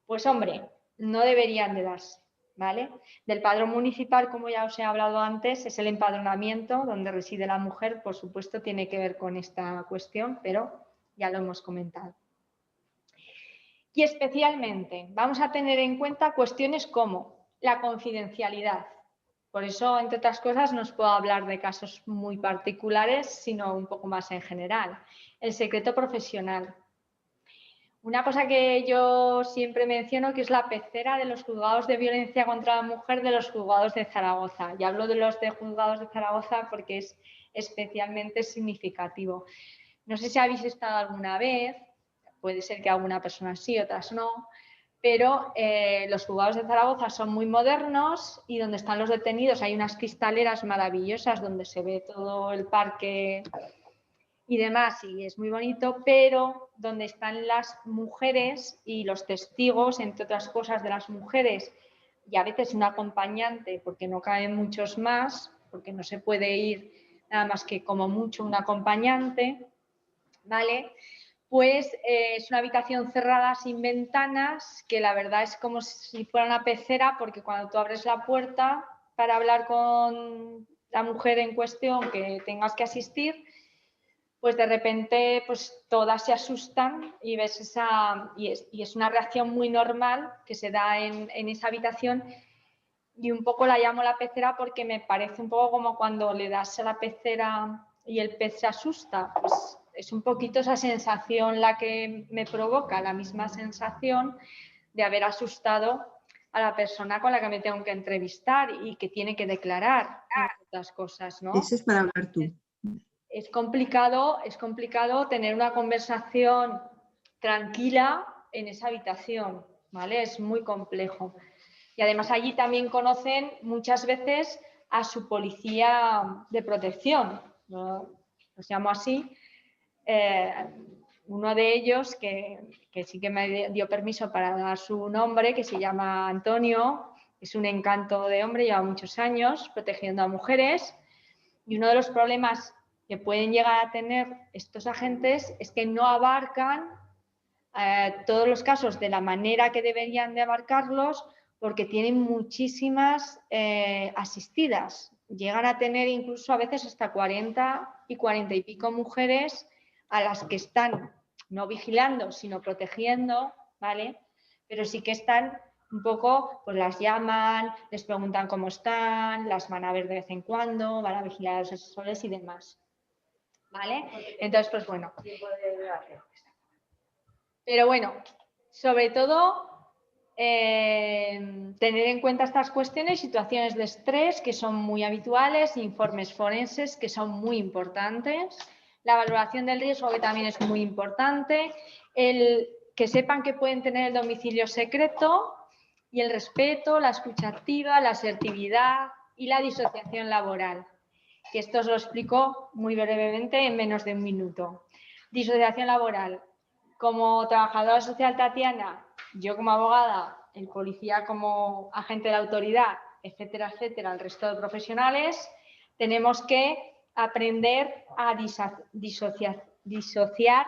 pues hombre, no deberían de darse. ¿Vale? Del padrón municipal, como ya os he hablado antes, es el empadronamiento donde reside la mujer, por supuesto tiene que ver con esta cuestión, pero ya lo hemos comentado. Y especialmente vamos a tener en cuenta cuestiones como la confidencialidad. Por eso, entre otras cosas, no os puedo hablar de casos muy particulares, sino un poco más en general. El secreto profesional. Una cosa que yo siempre menciono que es la pecera de los juzgados de violencia contra la mujer de los juzgados de Zaragoza. Y hablo de los de juzgados de Zaragoza porque es especialmente significativo. No sé si habéis estado alguna vez, puede ser que alguna persona sí, otras no, pero los juzgados de Zaragoza son muy modernos y donde están los detenidos hay unas cristaleras maravillosas donde se ve todo el parque y demás, y es muy bonito, pero donde están las mujeres y los testigos, entre otras cosas, de las mujeres, y a veces un acompañante, porque no caben muchos más, porque no se puede ir nada más que como mucho un acompañante, ¿vale? Pues es una habitación cerrada sin ventanas, que la verdad es como si fuera una pecera, porque cuando tú abres la puerta para hablar con la mujer en cuestión que tengas que asistir, pues de repente pues todas se asustan y ves y es una reacción muy normal que se da en esa habitación y un poco la llamo la pecera porque me parece un poco como cuando le das a la pecera y el pez se asusta, pues es un poquito esa sensación la que me provoca, la misma sensación de haber asustado a la persona con la que me tengo que entrevistar y que tiene que declarar otras cosas, ¿no? Eso es para hablar tú. Es complicado tener una conversación tranquila en esa habitación, ¿vale? Es muy complejo. Y además allí también conocen muchas veces a su policía de protección, ¿no? Los llamo así. Uno de ellos, que sí que me dio permiso para dar su nombre, que se llama Antonio, es un encanto de hombre, lleva muchos años protegiendo a mujeres, y uno de los problemas que pueden llegar a tener estos agentes es que no abarcan todos los casos de la manera que deberían de abarcarlos, porque tienen muchísimas asistidas. Llegan a tener incluso a veces hasta 40 y 40 y pico mujeres a las que están no vigilando, sino protegiendo, ¿vale? Pero sí que están un poco, pues las llaman, les preguntan cómo están, las van a ver de vez en cuando, van a vigilar a los asesores y demás, ¿vale? Entonces, pues bueno. Pero bueno, sobre todo tener en cuenta estas cuestiones, situaciones de estrés que son muy habituales, informes forenses que son muy importantes, la valoración del riesgo que también es muy importante, el que sepan que pueden tener el domicilio secreto y el respeto, la escucha activa, la asertividad y la disociación laboral, que esto os lo explico muy brevemente en menos de un minuto. Disociación laboral. Como trabajadora social, Tatiana, yo como abogada, el policía como agente de la autoridad, etcétera, etcétera, el resto de profesionales, tenemos que aprender a disociar,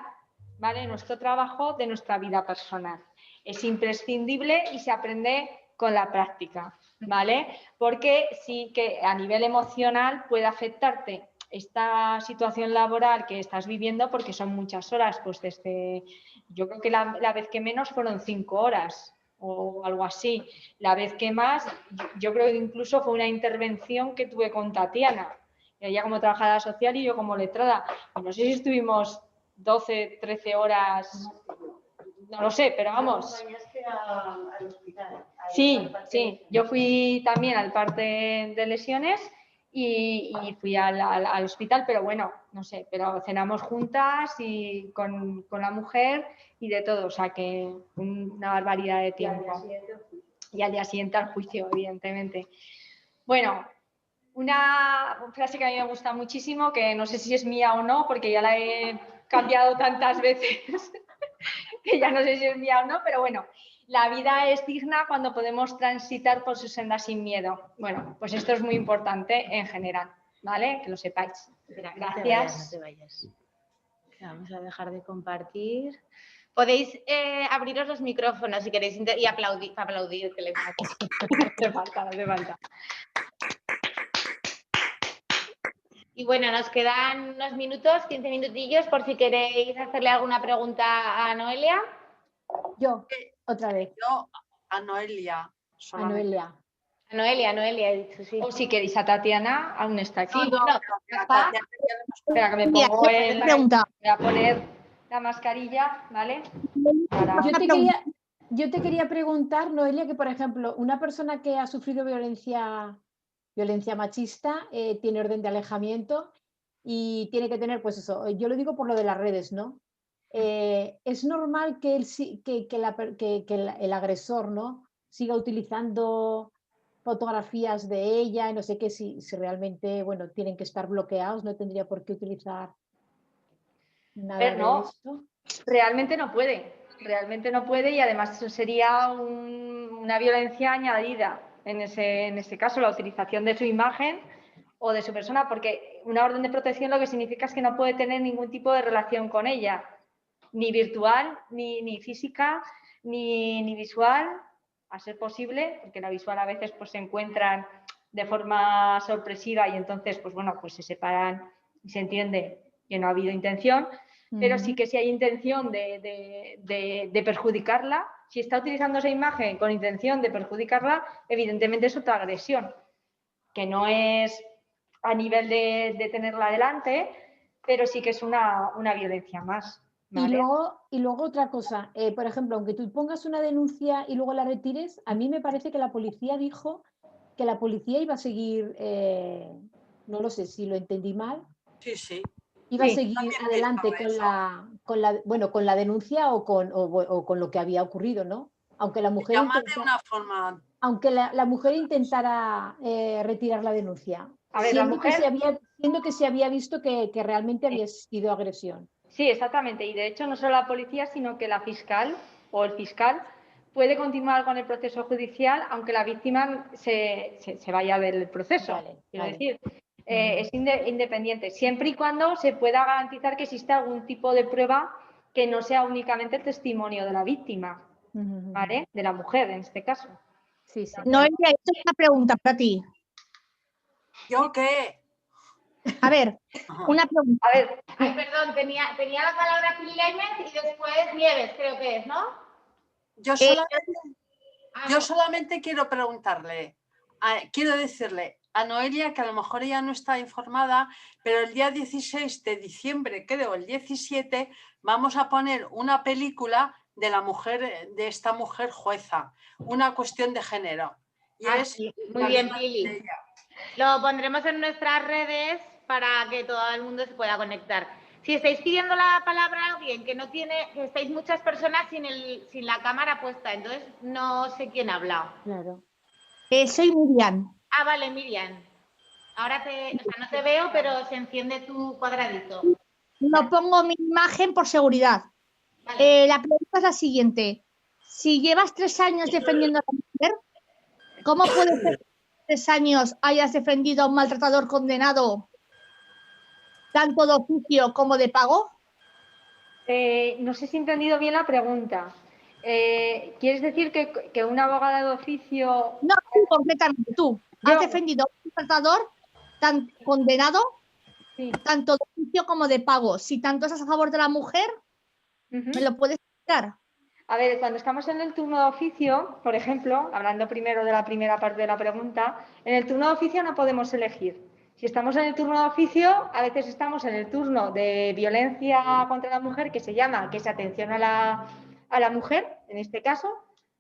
¿vale?, nuestro trabajo de nuestra vida personal. Es imprescindible y se aprende con la práctica, ¿vale? Porque sí que a nivel emocional puede afectarte esta situación laboral que estás viviendo, porque son muchas horas, pues desde, yo creo que la vez que menos fueron 5 horas o algo así. La vez que más, yo creo que incluso fue una intervención que tuve con Tatiana, ella como trabajadora social y yo como letrada. No sé si estuvimos 12, 13 horas, no lo sé, pero vamos. Sí, sí, yo fui también al parte de lesiones y fui al hospital, pero bueno, no sé, pero cenamos juntas y con la mujer y de todo, o sea que una barbaridad de tiempo. Y al día siguiente al juicio, evidentemente. Bueno, una frase que a mí me gusta muchísimo, que no sé si es mía o no, porque ya la he cambiado tantas veces, que ya no sé si es mía o no, pero bueno, la vida es digna cuando podemos transitar por sus sendas sin miedo. Bueno, pues esto es muy importante en general, ¿vale? Que lo sepáis. Espera, Gracias. No te vayas. Vamos a dejar de compartir. Podéis abriros los micrófonos si queréis y aplaudir, que le No hace falta, no hace falta. Y bueno, nos quedan unos minutos, 15 minutillos, por si queréis hacerle alguna pregunta a Noelia. Yo, otra vez, Yo, a Noelia. a Solamente. Noelia. Noelia, he dicho, sí. O si queréis a Tatiana, aún está aquí. No, Espera, que me pongo voy a poner la mascarilla, ¿vale? Yo te quería preguntar, Noelia, que por ejemplo, una persona que ha sufrido violencia machista tiene orden de alejamiento y tiene que tener, pues eso, yo lo digo por lo de las redes, ¿no? Es normal que el agresor, ¿no?, siga utilizando fotografías de ella y no sé qué, si realmente, bueno, tienen que estar bloqueados, no tendría por qué utilizar nada de no. esto. Realmente no puede y además eso sería una violencia añadida en ese caso, la utilización de su imagen o de su persona, porque una orden de protección lo que significa es que no puede tener ningún tipo de relación con ella, ni virtual, ni física, ni visual, a ser posible, porque la visual a veces pues se encuentran de forma sorpresiva y entonces pues bueno, pues se separan y se entiende que no ha habido intención. Pero sí que si hay intención de perjudicarla, si está utilizando esa imagen con intención de perjudicarla, evidentemente es otra agresión, que no es a nivel de tenerla delante, pero sí que es una violencia más. ¿Vale? Y luego otra cosa, por ejemplo, aunque tú pongas una denuncia y luego la retires, a mí me parece que la policía dijo que la policía iba a seguir, no lo sé si lo entendí mal, Sí, sí. iba a Sí. seguir adelante con la denuncia o con lo que había ocurrido, ¿no? Aunque la Se mujer llama de una forma aunque la mujer intentara retirar la denuncia, A ver, la siendo que mujer... se había visto que realmente había sido agresión. Sí, exactamente. Y de hecho no solo la policía, sino que la fiscal o el fiscal puede continuar con el proceso judicial aunque la víctima se vaya del proceso. Vale, Quiero vale. decir, es independiente, siempre y cuando se pueda garantizar que exista algún tipo de prueba que no sea únicamente el testimonio de la víctima, ¿vale? De la mujer en este caso. Sí, sí. Noelia, esto es una pregunta para ti. ¿Yo qué? A ver, Ajá. una pregunta. A ver, Ay, perdón, tenía la palabra Pili Lainez y después Nieves, creo que es, ¿no? Yo Ah, solamente quiero preguntarle, quiero decirle a Noelia que a lo mejor ella no está informada, pero el día 16 de diciembre, creo, el 17, vamos a poner una película de la mujer, de esta mujer jueza, una cuestión de género. Y es sí, muy la bien, vida Pili. de ella. Lo pondremos en nuestras redes para que todo el mundo se pueda conectar. Si estáis pidiendo la palabra a alguien que no tiene, que estáis muchas personas sin la cámara puesta, entonces no sé quién ha hablado. Claro. Soy Miriam. Ah, vale, Miriam. Ahora no te veo, pero se enciende tu cuadradito. No pongo mi imagen por seguridad. Vale. La pregunta es la siguiente. Si llevas 3 años defendiendo a la mujer, ¿cómo puede ser que en 3 años hayas defendido a un maltratador condenado, tanto de oficio como de pago? no sé si he entendido bien la pregunta. ¿Quieres decir que una abogada de oficio... No, tú, completamente tú. Has Yo. defendido a un maltratador tan condenado, Sí. tanto de oficio como de pago. Si tanto estás a favor de la mujer, Ujú. ¿me lo puedes explicar? A ver, cuando estamos en el turno de oficio, por ejemplo, hablando primero de la primera parte de la pregunta, en el turno de oficio no podemos elegir. Si estamos en el turno de oficio, a veces estamos en el turno de violencia contra la mujer, que se llama, que es atención a la mujer, en este caso,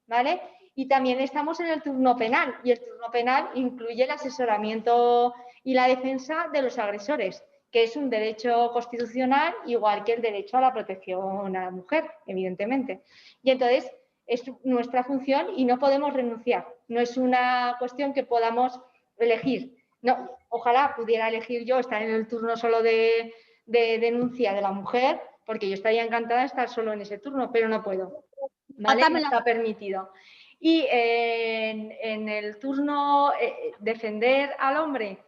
¿vale? Y también estamos en el turno penal, y el turno penal incluye el asesoramiento y la defensa de los agresores, que es un derecho constitucional igual que el derecho a la protección a la mujer, evidentemente. Y entonces es nuestra función y no podemos renunciar. No es una cuestión que podamos elegir. No, ojalá pudiera elegir yo estar en el turno solo de denuncia de la mujer, porque yo estaría encantada de estar solo en ese turno, pero no puedo. ¿Vale? No está permitido. Y en el turno defender al hombre,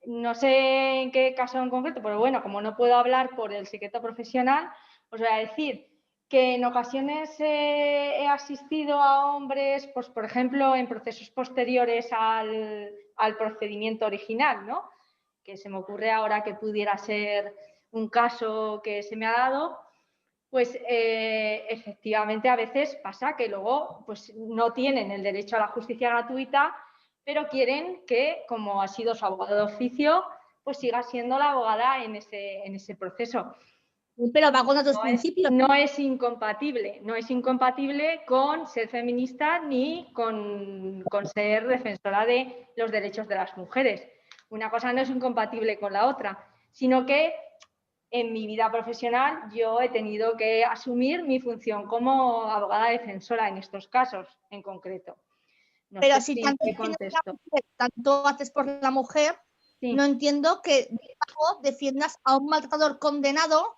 no sé en qué caso en concreto, pero bueno, como no puedo hablar por el secreto profesional, os voy a decir que en ocasiones he asistido a hombres, pues por ejemplo, en procesos posteriores al procedimiento original, ¿no? Que se me ocurre ahora que pudiera ser un caso que se me ha dado, pues efectivamente a veces pasa que luego pues, no tienen el derecho a la justicia gratuita, pero quieren que, como ha sido su abogado de oficio, pues siga siendo la abogada en ese proceso. Pero va con otros principios. No es incompatible con ser feminista ni con ser defensora de los derechos de las mujeres. Una cosa no es incompatible con la otra, sino que en mi vida profesional yo he tenido que asumir mi función como abogada defensora en estos casos en concreto. No pero sé si tanto haces por la mujer, sí. No entiendo que defiendas a un maltratador condenado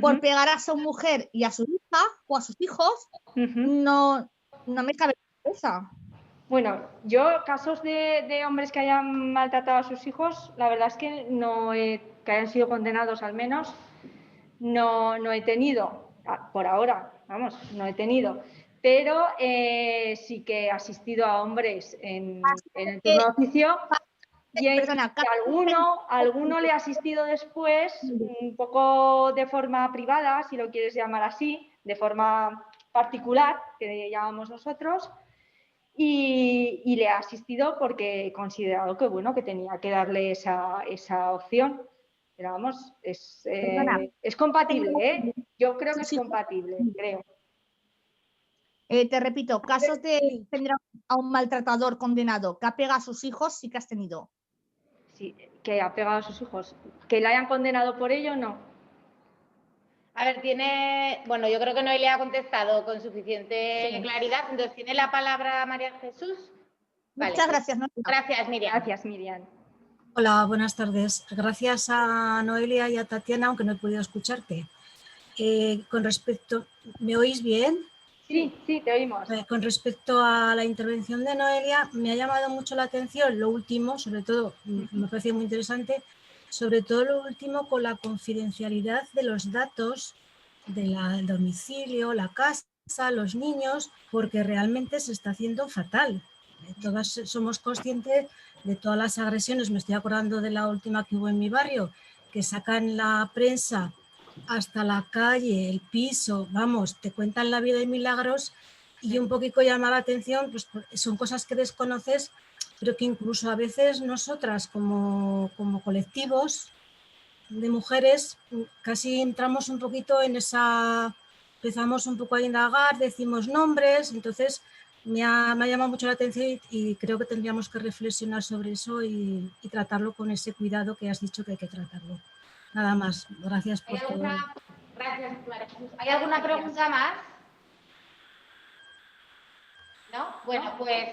por pegar a su mujer y a su hija o a sus hijos. No me cabe la cabeza. Bueno, yo casos de hombres que hayan maltratado a sus hijos, la verdad es que que hayan sido condenados al menos, no he tenido, por ahora, vamos, no he tenido. Pero sí que he asistido a hombres en el turno de oficio y alguno le ha asistido después, un poco de forma privada, si lo quieres llamar así, de forma particular, que llamamos nosotros, y le ha asistido porque he considerado que, bueno, que tenía que darle esa opción. Pero vamos, es compatible, ¿eh? Yo creo que es compatible, creo. Te repito, casos de defender a un maltratador condenado que ha pegado a sus hijos sí que has tenido. Sí, que ha pegado a sus hijos. ¿Que le hayan condenado por ello? No. A ver, bueno, yo creo que Noelia ha contestado con suficiente claridad, entonces tiene la palabra María Jesús Vale. Muchas gracias, Noelia. Gracias, Miriam. Gracias, Miriam. Hola, buenas tardes. Gracias a Noelia y a Tatiana, aunque no he podido escucharte. Con respecto, ¿me oís bien? Sí, sí, te oímos. Con respecto a la intervención de Noelia, me ha llamado mucho la atención lo último, sobre todo, me parece muy interesante, sobre todo lo último con la confidencialidad de los datos del domicilio, la casa, los niños, porque realmente se está haciendo fatal. Todas somos conscientes de todas las agresiones, me estoy acordando de la última que hubo en mi barrio, que sacan la prensa hasta la calle, el piso, vamos, te cuentan la vida de milagros y un poquito llama la atención, pues son cosas que desconoces, pero que incluso a veces nosotras como colectivos de mujeres casi entramos un poquito en esa, empezamos un poco a indagar, decimos nombres, entonces me ha llamado mucho la atención y creo que tendríamos que reflexionar sobre eso y tratarlo con ese cuidado que has dicho que hay que tratarlo. Nada más, gracias por todo. Gracias, María. ¿Hay alguna pregunta más? ¿No? Bueno, pues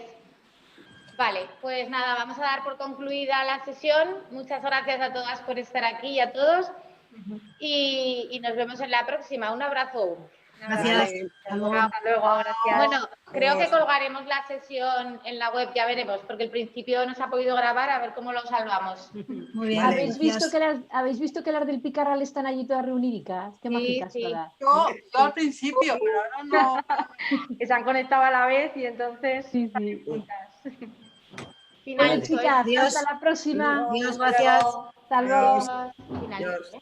vale, pues nada, vamos a dar por concluida la sesión. Muchas gracias a todas por estar aquí y a todos. Y nos vemos en la próxima. Un abrazo. Gracias. Hasta luego. Hasta luego, gracias. Bueno, creo que colgaremos la sesión en la web, ya veremos, porque al principio no se ha podido grabar, a ver cómo lo salvamos. Muy bien, ¿Habéis gracias. visto que las del Picarral están allí todas reunidicas? Qué Sí, mágicas sí. todas. Yo al principio, pero ahora no. Que se han conectado a la vez y entonces Sí, sí. juntas. Bueno, Finalizo, chicas, Adiós. hasta la próxima. Adiós, gracias. Hasta luego. Finalizo, Adiós. ¿eh?